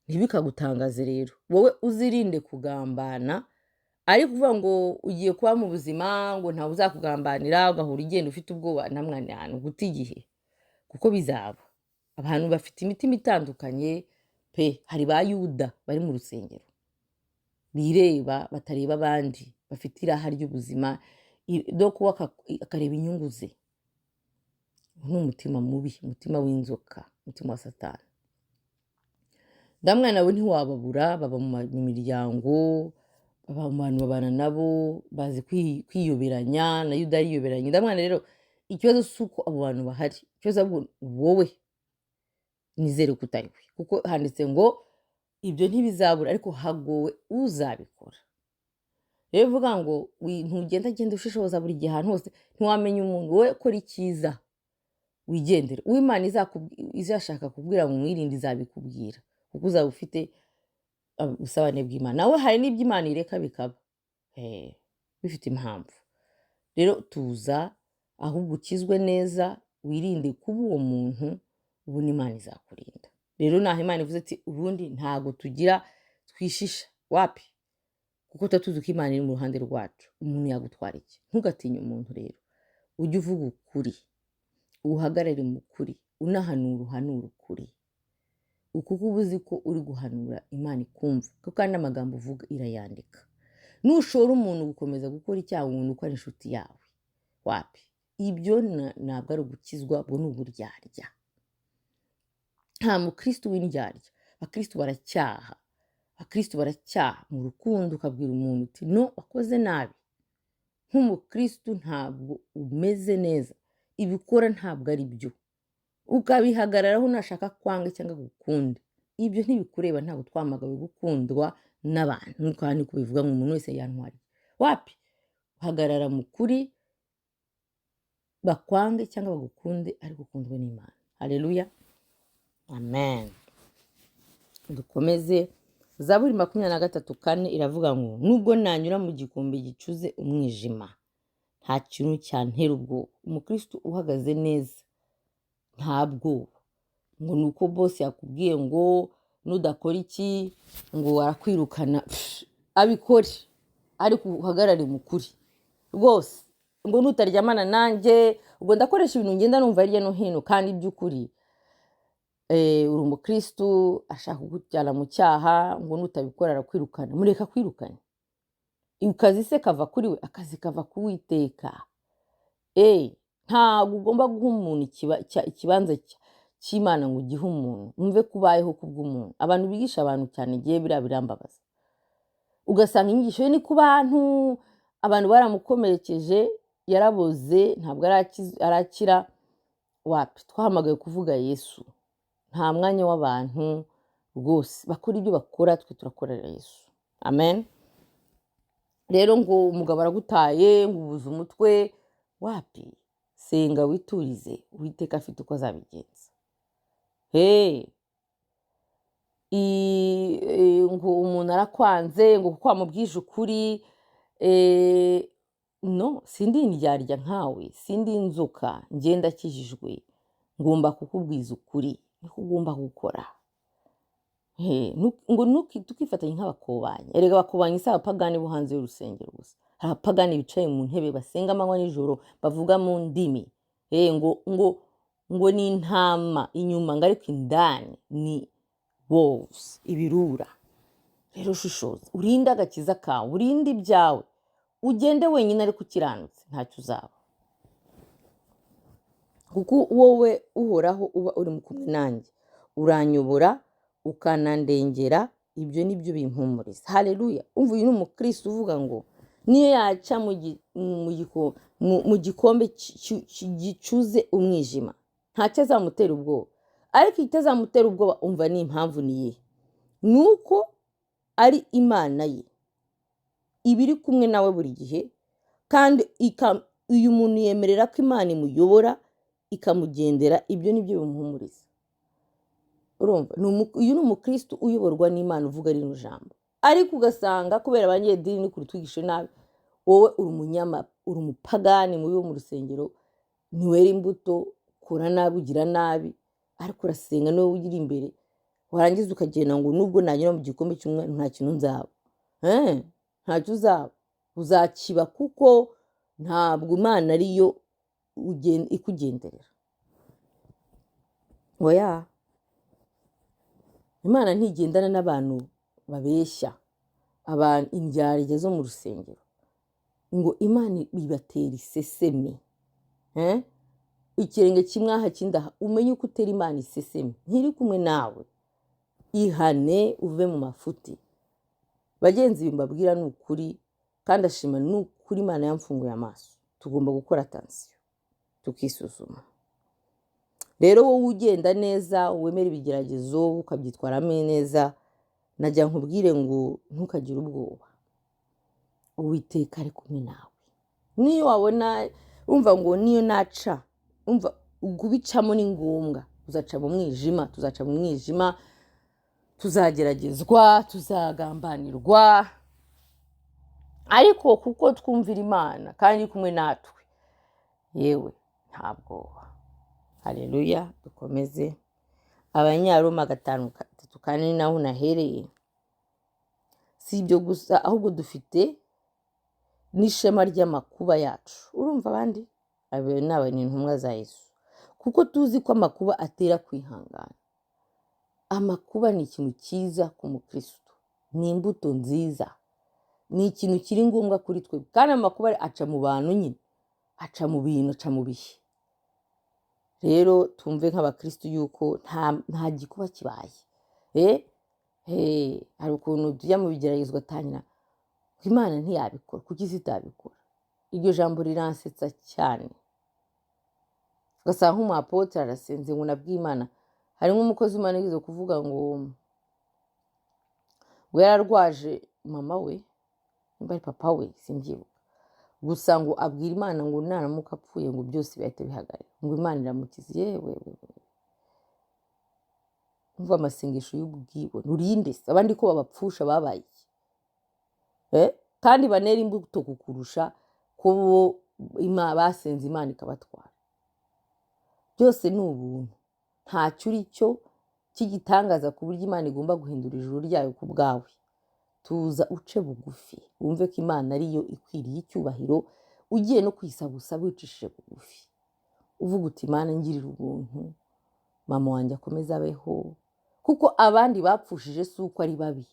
Speaker 1: Ntibikagutangaze rero, wowe uzirinde kugambana, ariko uvuga ngo ugiye kuba mu buzima ngo ntawe uzakugambanira, ugahora ugenda ufite ubwoba. Namwana ahantu guta igihe, kuko bizaba. Abantu bafite imitima itandukanye pe. Hari ba Yuda bari mu rusengero, bireba batareba abandi, bafite iraha ry'ubuzima, akareba inyungu ze. Ni umutima mubi, umutima w'inzoka, umutima wa Satani. Ndamwana we ntiwababura, baba mu miryango, baba mu bantu babana nabo, bazi kwiyoberanya. Na Yuda yiyoberanya. Ndamwana rero, ikibazo si uko abo bantu bahari, ikibazo ahubwo wowe nizere ko utari we, kuko handitse ngo ibyo ntibizabura, ariko hagowe uzabikora. Rero uvuga ngo ntugenda ushishoza buri gihe ahantu hose, ntiwamenya umuntu. Wowe kora icyiza, wigendere. Uw'Imana izashaka kubwira ngo mwirinde izabikubwira, kuko uzaba ufite ubusabane bw'Imana. Nawe hari n'ibyo Imana ireka bikaba bifite impamvu. Rero tuza ahubwo ukizwe neza, wirinde kuba uwo muntu, ubundi Imana izakurinda. Rero naho Imana ivuze ati ubundi ntago tugira twishisha wapi, kuko tuba tuzi ko Imana iri mu ruhande rwacu. Umuntu yagutwara iki? Ntugatinye umuntu rero, ujye uvuga ukuri, uhagarare mu kuri, unahanura uhanura ukuri, kuko uba uzi ko uri guhanura Imana ikumva, kuko kandi n'amagambo uvuga irayandika. Nushora umuntu gukomeza gukora icyaha, umuntu uko ari inshuti yawe, wapi, ibyo ntabwo ari ugukizwa, ubwo ni uburyarya. Nta mukristo w'indyarya. Abakristo baracyaha, abakristo baracyaha mu rukundo, ukabwira umuntu uti no, wakoze nabi. Nk'umukristo ntabwo umeze neza, ibikora ntabwo ari byo, ukabihagararaho unashaka kwanga cyangwa gukunde. Ibyo ntibikureba, ntabwo twamagawe gukundwa n'abantu, kandi kubivuga ngo umuntu wese yantwariye, wapi, uhagarara mu kuri, bakwange cyangwa bagukunde, ariko ukundwe n'Imana. Haleluya, amen. Dukomeze. Zaburi 23:4 iravuga ngo nubwo nanyura mu gikombe gicuze umwijima, nta kintu cyantera ubwoba. Umukristo uhagaze neza nta bwoba, ngo nuko boss yakubwiye ngo nudakora iki ngo arakwirukana, abikore, ariko uhagarare mu kuri rwose. Ngo nutaryamana nanjye, ubwo ndakoresha ibintu ngenda numva hirya no hino, kandi by'ukuri uri umukristo ashaka kugujyana mu cyaha, ngo nutabikora arakwirukana. Mureka kwirukana, akazi se kava kuri we, akazi kava ku Uwiteka. Ntabwo ugomba guha umuntu ikibanza cy'Imana ngo ugihe umuntu, umve kubayeho kubw'umuntu. Abantu bigisha abantu cyane, igihe birambabaza, ugasanga inyigisho ye ni ku bantu, abantu baramukomerekeje, yaraboze, ntabwo arakira. Wapi, twahamagaye kuvuga Yesu. Nta mwanya w'abantu rwose, bakora ibyo bakora, twe turakorera Yesu. Amen. Rero ngo umugabo aragutaye, ngo ubuze umutwe, wapi, senga witurize, Uwiteka afite uko azabigenza. Ngo umuntu arakwanze, ngo kuko wamubwije ukuri, no, sindi indyarya nkawe, sindi inzoka, ngenda akijijwe, ngomba kukubwiza ukuri, niko ugomba gukora. Ngo tukifatanya nk'abakobanyi. Erega abakobanyi si abapagani bo hanze y'urusengero gusa, hari abapagani bicaye mu ntebe basenga amanywa n'ijoro, bavuga mu ndimi, ngo ni intama inyuma, ngo ariko indani ni wolves, ibirura. Rero shishoza, urinde agakiza kawe, urinde ibyawe, ugende wenyine ariko ukiranutse, ntacyo uzaba, kuko wowe uhoraho uba uri mu kumwe nanjye, uranyobora ukanandengera, ibyo nibyo bimpumuriza. Haleluya. Umva, uyu ni umukristo uvuga ngo niyo yaca mu gikombe gicuze umwijima, ntacyo azamutera ubwoba. Ariko itazamutera ubwoba, umva ni impamvu niye, nuko ari Imana ye, ibiri kumwe nawe buri gihe, kandi uyu muntu yemerera ko Imana imuyobora ikamugendera. Ibyo nibyo bimuhumuriza. Urumva, uyu ni umukristo uyoborwa n'Imana, uvuga rino jambo. Ariko ugasanga kubera abanyedini kuri twigishe nabi, wowe uri umupagani mubi wo mu rusengero, ntiwera imbuto, kora nabi, ugira nabi, ariko urasenga niwe ugira imbere, warangiza ukagenda ngo nubwo nanyura mu gikombe cy'umwe nta kintu nzaba. Ntacyo uzaba, uzakiba, kuko ntabwo Imana ariyo ikugenderera. Oya, Imana ntigendana n'abantu babeshya, abantu indyarya zo mu rusengero, ngo Imana bibatera iseseme. Ikirenge kimwe aha kindi aha, umenye uko utera Imana iseseme, ntiri kumwe nawe. Ihane uve mu mafuti. Bagenzi mbabwira ni ukuri, kandi ashima ni ukuri, Imana yamfunguye amaso. Tugomba gukora attention, tukisuzuma. Rero wowe ugenda neza, wemera ibigeragezo, ukabyitwaramo neza, najya nkubwire ngo ntukagire ubwoba, Uwiteka ari kumwe nawe. Niyo wabona, umva ngo niyo naca, umva kubicamo ni ngombwa, uzaca mu mwijima, tuzaca mu mwijima, tuzageragezwa, tuzagambanirwa, ariko kuko twumvira Imana kandi iri kumwe natwe, yewe nta bwoba. Haleluya. Dukomeze. Abanyaroma 5:3 naho nahereye. Si ibyo gusa, ahubwo dufite n'ishema ry'amakuba yacu. Urumva abandi? Abe ni intumwa za Yesu. Kuko tuzi ko amakuba atera kwihangana. Amakuba ni ikintu cyiza ku mukristo, ni imbuto nziza, ni ikintu kiri ngombwa kuri twe. Kandi amakuba aca mu bantu nyine, aca mu bintu, aca mu bihe. Rero tumve nk'abakristo yuko nta gikuba kibaye. Hari ukuntu tujya mu bigeragezwa tangira Imana ntiyabikora, kuki zitabikora? Iryo jambo riransetsa cyane. Ugasanga nk'umuapotre arasenze ngo nabwiye Imana. Hari nk'umukozi w'Imana yize kuvuga ngo yararwaje mama we, nimba ari papa we simbyibuka, gusa ngo abwira Imana ngo naramuka apfuye ngo byose bihite bihagarara, ngo Imana iramukize. Yewe umva amasengesho y'ubwibone, urinde se abandi ko babapfusha babaye kandi banera imbuto kukurusha ko basenze Imana ikabatwara. Byose ni ubuntu, ntacyo uri cyo cy'igitangaza ku buryo Imana igomba guhindura ijuru ryayo ku bwawe. Tuza uce bugufi, wumve ko Imana ariyo ikwiriye icyubahiro, ugiye no kwisabusaba wicishije bugufi, uvuga uti Imana ngirira ubuntu, mama wanjye akomeze abeho, kuko abandi bapfushije si uko ari babi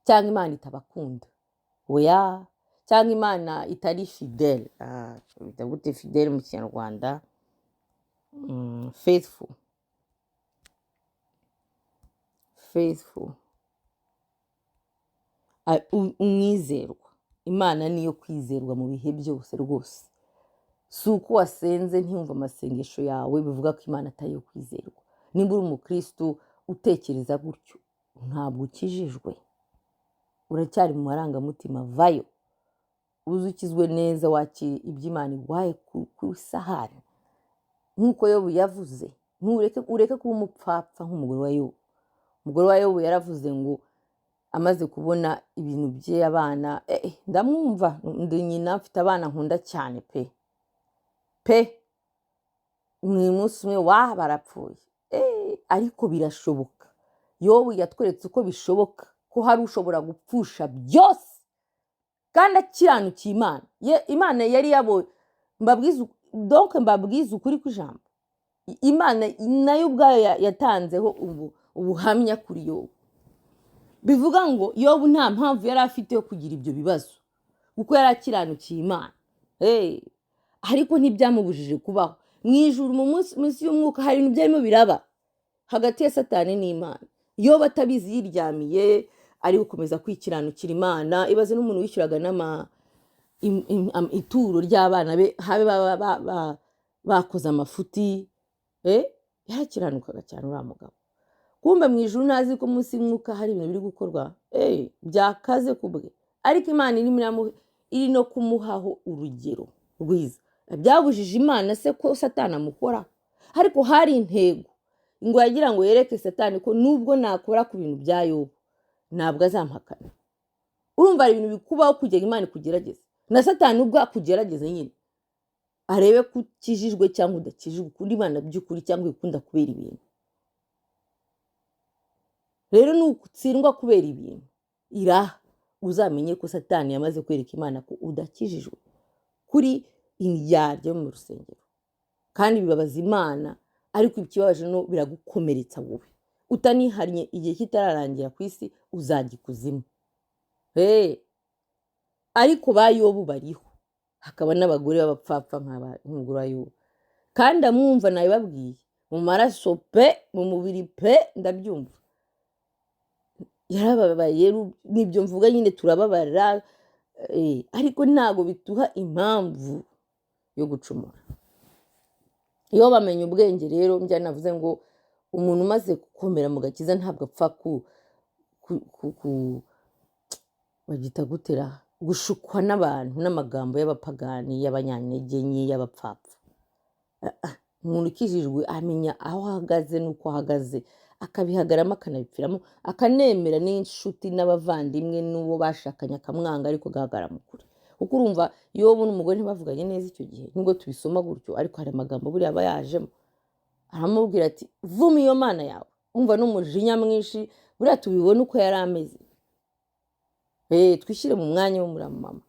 Speaker 1: cyangwa Imana itabakunda, oya, cyangwa Imana itari fidele. Bitagute fidele mu Kinyarwanda? Faithful. Umwizerwa. Imana niyo kwizerwa mu bihe byose rwose. Si uko wasenze ntiyumva amasengesho yawe bivuga ko Imana atari yo kwizerwa. Nimba uri umukristo utekereza gutyo, ntabwo ukijijwe, uracyari mu marangamutima. Vayo, uzi ukizwe neza, wakira ibyo Imana iguhaye ku isahani, nk'uko Yobu yavuze. Ureke kuba umupfapfa nk'umugore wa Yobu. Umugore wa Yobu yaravuze ngo amaze kubona ibintu bye, abana, ndamwumva, ndi nyina, mfite abana nkunda cyane pe, ni umunsi umwe barapfuye. Ariko birashoboka. Yobu yatweretse uko bishoboka ko hari ushobora gupfusha byose kandi akiranukiye Imana. Imana yari yabonye, mbabwiza ukuri kw'ijambo. Imana nayo ubwayo yatanzeho ubuhamya kuri Yobu. Bivuga ngo Yobu nta mpamvu yari afite yo kugira ibyo bibazo, kuko yari akiranukiye Imana. Ariko ntibyamubujije kubaho. Mu ijuru mu munsi y'umwuka hari ibintu byarimo biraba hagati ya Satani n'Imana. Yobu atabizi yiryamiye, ari gukomeza kwikiranukira Imana. Ibaze n'umuntu wishyuraga ituro ry'abana be, habe bakoze amafuti, yarakiranukaga cyane uriya mugabo. Kumbe mu ijuru ntazi ko munsi y'umwuka hari ibintu biri gukorwa byakaze kubwe. Ariko Imana iri no kumuhaho urugero rwiza. Byabujije Imana se ko Satani amukora? Ariko hari intego ngo yagira ngo yereke Satani ko nubwo nakora ku bintu bya Yobu ntabwo azampakana. Urumva ari ibintu bikubaho kugira Imana ikugerageza, na Satani ubwo akugerageza nyine arebe ko ukijijwe cyangwa udakijijwe, ukunda Imana by'ukuri cyangwa ikunda kubera ibintu. Rero nutsindwa kubera ibintu, uzamenye ko Satani yamaze kwereka Imana ko udakijijwe kuri indyarya mu rusengero. Kandi bibabaza Imana, ariko ikibabaje no biragukomeretsa wowe. Utanihariye igihe kitararangira ku isi uzajya ikuzimu. Ariko ba Yobu bariho, hakaba n'abagore b'abapfapfa nk'umugore wa Yobu. Kandi amwumva nabibabwiye, mu maraso pe, mu mubiri pe, ndabyumva. Yarababaye, nibyo mvuga nyine, turababara, ariko ntago bituha impamvu yo gucumura. Iyo bamenye ubwenge rero, njya navuze ngo umuntu umaze gukomera mu gakiza ntabwo apfa bagita gutera gushukwa n'abantu n'amagambo y'abapagani, y'abanyantege nke, y'abapfapfa. Umuntu ukijijwe amenya aho ahagaze n'uko ahagaze, akabihagaramo akanabipfiramo, akanemera n'inshuti n'abavandimwe n'uwo bashakanye akamwanga ariko agahagarara mu kuri. Kuko urumva Yobu n'umugore ntibavuganye neza icyo gihe, nubwo tubisoma gutyo ariko hari amagambo buriya aba yajemo. Aramubwira ati vuma iyo mana yawe, umva n'umujinya mwinshi, buriya tubibone uko yari ameze. Twishyire mu mwanya w'umuramama.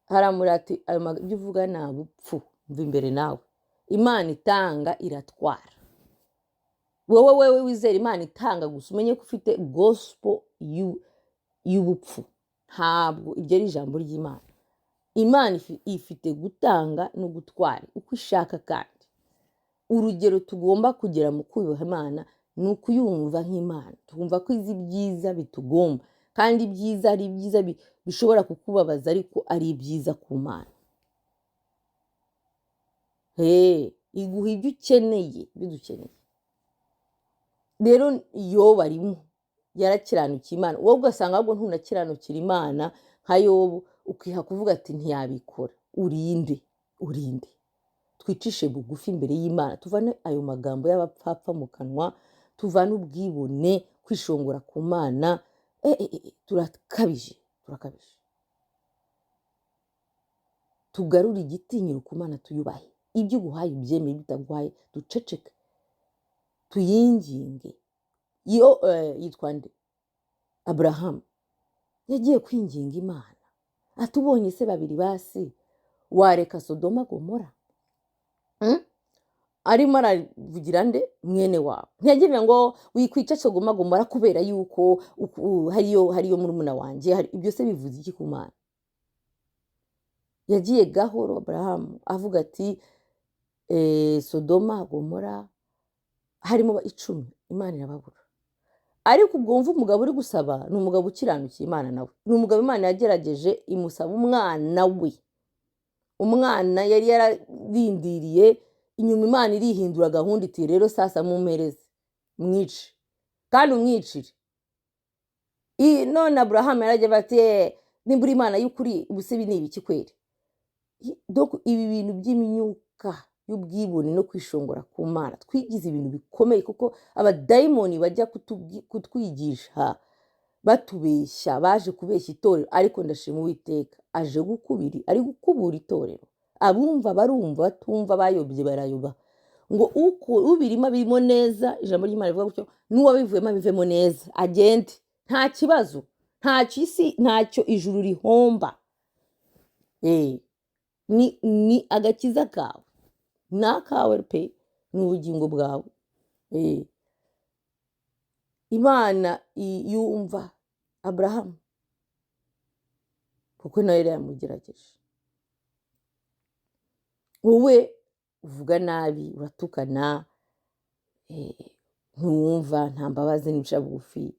Speaker 1: Haramura ati ayo ibyo uvuga nta bupfu, mva imbere nawe. Imana itanga iratwara. Wowe wizera Imana itanga gusa umenye ko ufite gospel y'ubupfu. Ntabwo ibyo ari ijambo ry'Imana. Imana ifite gutanga no gutwara uko ishaka kandi. Urugero tugomba kugera mu kuyubaha Imana ni ukuyumva nk'Imana. Twumva ko izi byiza bitugomba, kandi ibyiza ari ibyiza bishobora kukubabaza ariko ari ibyiza ku Mana. Iguha ibyo ukeneye bidukeneye. Rero Yobu arimo yarakiranukiye Imana, wowe ugasanga ahubwo ntunakiranukira Imana nka Yobu, ukiha kuvuga ati ntiyabikora. Urinde twicishe bugufi imbere y'Imana, tuvane ayo magambo y'abapfapfa mu kanwa, tuvane ubwibone, kwishongora ku Mana. Turakabije. Tugarure igitinyiro ku Mana, tuyubahe. Ibyo uguhaye ubyemeye, bitaguhaye duceceke, tuyinginge. Yitwa nde? Aburahamu yagiye kwinginga Imana, atubonye se babiri basi wareka Sodoma Gomora? Arimo aravugira nde? Mwene wawe. Ntiyagira ngo wikwica Sodoma Gomora kubera yuko hariyo murumuna wanjye. Ibyo se bivuze iki ku Mana? Yagiye gahoro Aburahamu avuga ati Sodoma Gomora harimo 10, Imana irababura. Ariko ubwo wumva umugabo uri gusaba ni umugabo ukiranukiye Imana nawe. Ni umugabo Imana yagerageje imusaba umwana we. Umwana yari yararindiriye, inyuma Imana irihindura gahunda iti rero sasa mumpereze mwice kandi umwicire. None Aburahamu yaragiye bati nimbura Imana y'ukuri ubuse ni ibiki kweri? Donc ibi bintu by'imyuka y'ubwibone no kwishongora ku Mana twigize ibintu bikomeye, kuko abadayimoni bajya kutwigisha batubeshya, baje kubeshya itorero. Ariko ndashima Uwiteka aje ari gukubura itorero. Abumva barumva, batumva bayobye barayoba. Ngo uko birimo neza, ijambo ry'Imana rivuga gutyo, n'uwabivuyemo bivemo neza, agende nta kibazo, ntacyo ijuru rihomba. Ni agakiza kawe, nakawe pe, n'ubugingo bwawe. Imana yumva Aburahamu kuko nawe yari yamugerageje. Wowe uvuga nabi, uratukana, ntuwumva, nta mbabazi, n'ica bugufi,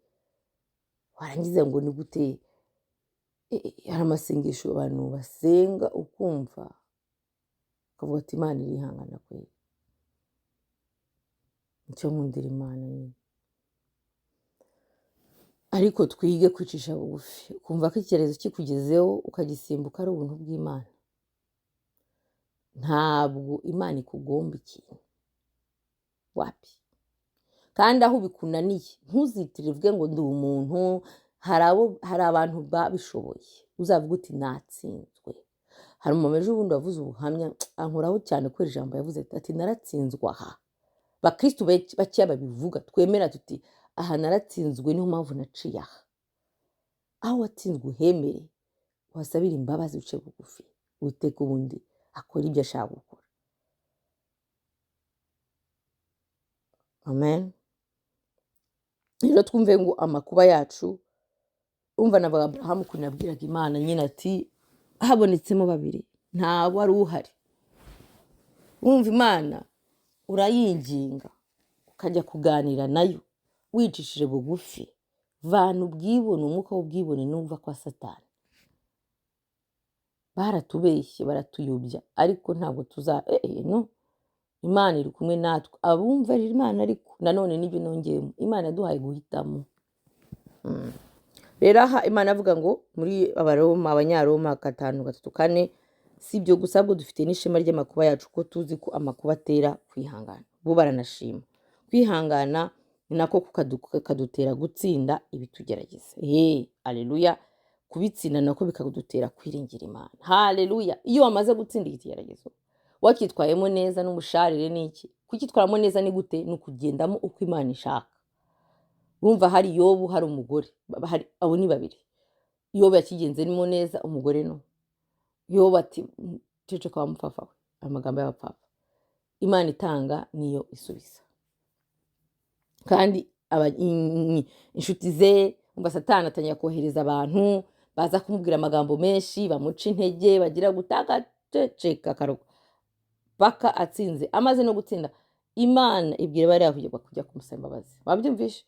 Speaker 1: warangiza ngo ni gute? Hari amasengesho abantu basenga ukumva ukavuga ati Imana irihangana kweli. Nicyo nkundira Imana nyine. Ariko twige kwicisha bugufi, ukumva ko icyerezo kikugezeho ukagisimbuka ari ubuntu bw'Imana. Ntabwo Imana ikugomba ikintu wapi. Kandi aho bikunaniye ntuzitire uvuge ngo ndi umuntu. Hari abantu babishoboye, uzavuga uti natsinzwe. Hari umuntu ejo bundi wavuze ubuhamya ankoraho cyane kubera ijambo yavuze ati naratsinzwe aha. Bakristo bakeya babivuga, twemera tuti aha naratsinzwe, niyo mpamvu naciye aha. Aho watsinzwe uhemere, wasabira imbabazi, uce bugufi, Uwiteka ubundi akora ibyo ashaka gukora. Amen. Rero twumve ngo amakuba yacu, umva na Aburahamu ukuntu yabwiraga Imana nyine ati habonetsemo babiri nta wari uhari. Wumva Imana urayinginga ukajya kuganira nayo wicishije bugufi, vana ubwibone, umwuka w'ubwibone numva kwa Satani. Baratubeshye, baratuyobya, ariko ntabwo no, Imana iri kumwe natwe. Abumva Imana, ariko nanone n'ibyo nongeyemo, Imana yaduhaye guhitamo. Rero aha Imana avuga ngo muri Abanyaroma 5:3-4, si ibyo gusa ahubwo dufite n'ishema ry'amakuba yacu, ko tuzi ko amakuba atera kwihangana. Bo baranashima kwihangana ni nako kadutera gutsinda ibitugerageza. Haleluya. Kubitsinda nako bikadutera kwiringira Imana. Haleluya. Iyo wamaze gutsinda ikigeragezo wakitwayemo neza n'umusharire n'iki, kukitwaramo neza ni gute? Ni ukugendamo uko Imana ishaka. Urumva hari Yobu, hari umugore, abo ni babiri. Yobu yakigenzemo neza, umugore no. Yobu ati ceceka wa mupfapfa we, amagambo y'abapfapfa. Imana itanga niyo isubiza. Kandi inshuti ze, umva Satani atangira kohereza abantu baza kumubwira amagambo menshi, bamuca intege, bagira gutaka ceceka karugo. Paka atsinze, amaze no gutsinda, Imana ibwira bariya kujya kumusaba imbabazi. Wabyumvishe?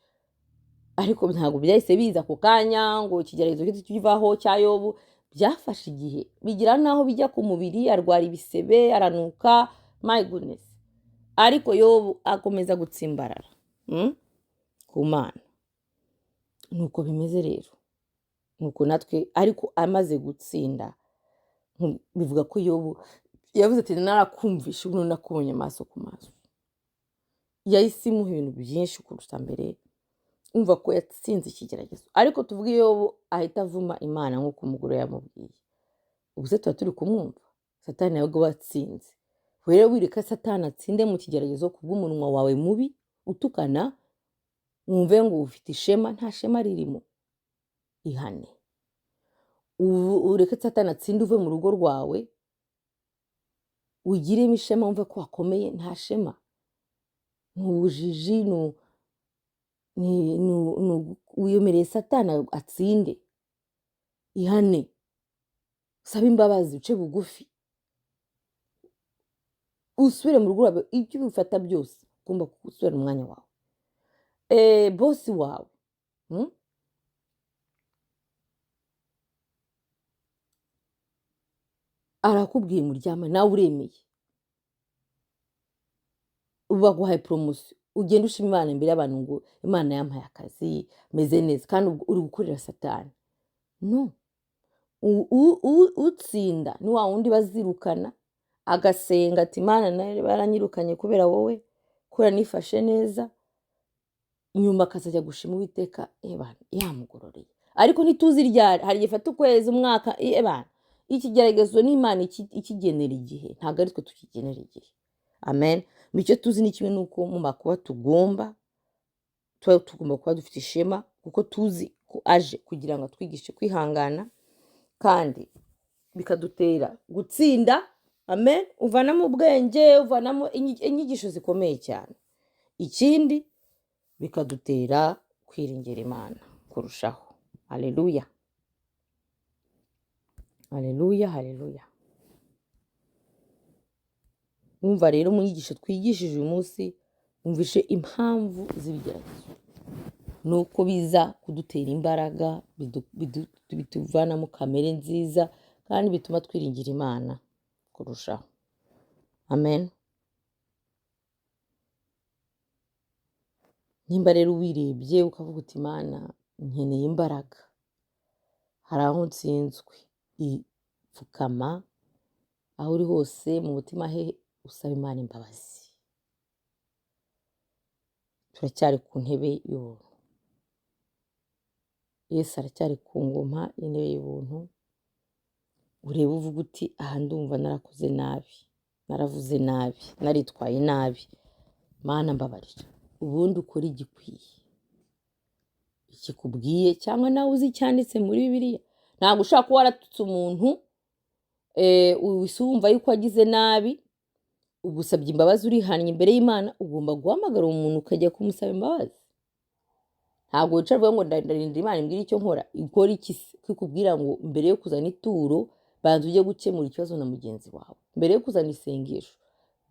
Speaker 1: Ariko ntabwo byahise biza ku kanya ngo ikigeragezo gito kivaho cya Yobu. Byafashe igihe, bigira naho bijya ku mubiri, arwara ibisebe, aranuka, my goodness. Ariko Yobu akomeza gutsimbarara ku Mana. Nuko bimeze rero, nuko natwe, ariko amaze gutsinda, bivuga ko Yobu yavuze ati narakumvishe, ubu nakubonye amaso ku maso. Yahise imuha ibintu byinshi kurusha mbere, umva ko yatsinze ikigeragezo. Ariko tuvuge Yobu ahita avuma Imana nk'uko umugore yamubwiye, ubu se tuba turi kumwumva? Satani nawe watsinze. Rero wireka Satani atsinde mu kigeragezo kubw'umunwa wawe mubi utukana, wumve ngo ufite ishema, nta shema ririmo. Ihane. Ureke Satani atsinde, uve mu rugo rwawe ugiremo ishema, wumve ko wakomeye, nta shema. N'ubujiji, wiyemereye Satani atsinde. Ihane. Saba imbabazi, uce bugufi. Usubire mu rugo rwawe, ibyo ubifata byose ugomba gusubira mu mwanya wawe. Bosi wawe arakubwiye muryama, nawe uremeye, baguhaye promotion, ugenda ushima Imana imbere y'abantu ngo Imana yampaye akazi, meze neza, kandi uri gukorera Satani. No. Utsinda ni wa wundi bazirukana, agasenga ati Imana nawe baranyirukanye kubera wowe, kubera nifashe neza, nyuma akazajya gushima Uwiteka yamugororeye. Ariko ntituzi ryari, hari gifata ukwezi, umwaka, ikigeragezo ni Imana ikigenera igihe, ntabwo ari twe tukigenera igihe. Amen. Nicyo tuzi ni kimwe nuko mu makuba tugomba kuba dufite ishema, kuko tuzi ko aje kugira ngo atwigishe kwihangana, kandi bikadutera gutsinda. Amen. Uvanamo ubwenge, uvanamo inyigisho zikomeye cyane. Ikindi bikadutera kwiringira Imana kurushaho. Haleluya. Haleluya, haleluya. Umva rero mu nyigisho twigishije uyu munsi, umvishe impamvu z'ibigeragezo. Nuko biza kudutera imbaraga, bituvanamo kamere nziza, kandi bituma twiringira Imana kurushaho. Amen. Nimba rero wirebye ukavuga uti Imana nkeneye imbaraga, hari aho nsinzwe, ipfukama aho uri hose mu mutima he, usaba Imana imbabazi. Turacyari ku ntebe y'ubuntu. Yesu aracyari ku ngoma y'intebe y'ubuntu. Urebe uvuga uti aha ndumva narakoze nabi, naravuze nabi, naritwaye nabi, Mana mbabarira. Ubundi ukora igikwiye, ikikubwiye, cyangwa nawe uzi cyanditse muri Bibiliya. Ntabwo ushaka kuba waratutse umuntu wumva yuko wagize nabi, ugusabye imbabazi urihannye imbere y'Imana, ugomba guhamagara umuntu ukajya kumusaba imbabazi. Ntabwo wicara uvuga ngo ndarinda Imana imbwira icyo nkora. Ikora iki kikubwira ngo mbere yo kuzana ituro banza ujye gukemura ikibazo na mugenzi wawe, mbere yo kuzana isengesho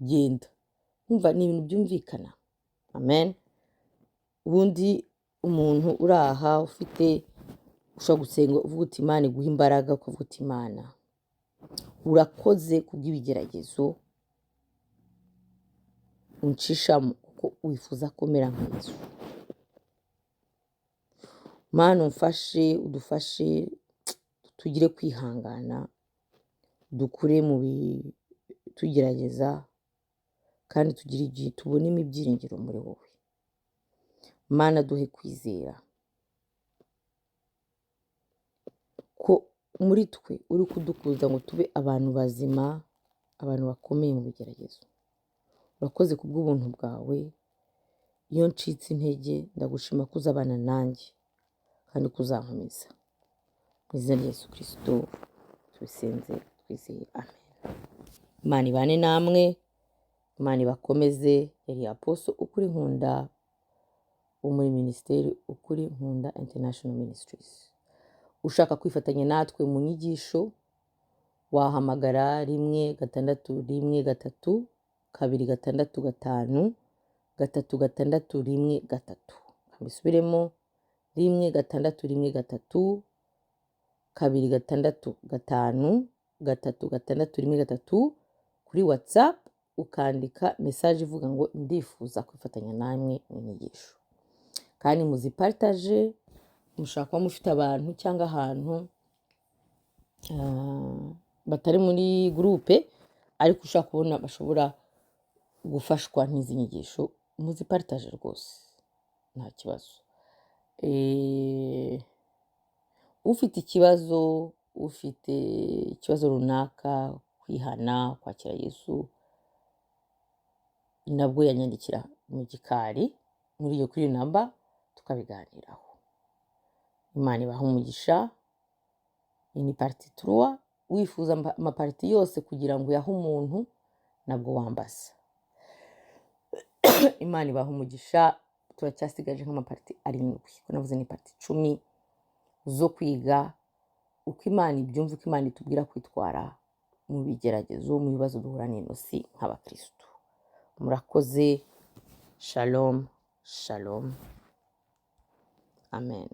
Speaker 1: genda. Umva ni ibintu byumvikana. Amen. Ubundi umuntu uraha ufite, ushobora gusenga uvuga uti Imana iguha imbaraga, ukavuga uti Imana urakoze kubw'ibigeragezo unshishamo, kuko wifuza kumera nka Yesu. Mana umfashe, udufashe tugire kwihangana, dukure mu tugerageza, kandi tugire igihe tubonemo ibyiringiro muri wowe. Mana duhe kwizera ko muri twe uri kudukuza ngo tube abantu bazima, abantu bakomeye mu bigeragezo. Urakoze ku bw'ubuntu bwawe. Iyo ncitse intege ndagushima ko uzabana nanjye kandi kuzankomeza. Mu izina rya Yesu Kristo tubisenze twizeye, amen. Imana ibane namwe, Imana ibakomeze. Yari Apostle Ukuri Nkunda wo muri Minisiteri Ukuri Nkunda International Ministries. Ushaka kwifatanya natwe mu nyigisho wahamagara 1-612-665-361-3. Mbisubiremo 1-612-665-361-3 kuri WhatsApp, ukandika message ivuga ngo ndifuza kwifatanya namwe mu nyigisho. Kandi muzipartage, mushaka kuba mufite abantu cyangwa ahantu batari muri groupe ariko ushaka kubona bashobora gufashwa n'izi nyigisho, muzipartage rwose nta kibazo. Ufite ikibazo runaka, kwihana, kwakira Yesu, nabwo yanyandikira mu gikari muri iyo kuri namba tukabiganiraho. Imana ibaha umugisha. Iyi ni partie 3. Wifuza amaparti yose kugira ngo yahe umuntu, nabwo wambaza. Imana ibaha umugisha. Turacyasigaje nk'amaparti 7, ko navuze ni parti 10 zo kwiga uko Imana ibyumva, uko Imana itubwira kwitwara mu bigeragezo, mu bibazo duhura n'inosi nk'abakristo. Murakoze. Shalom, shalom, amen.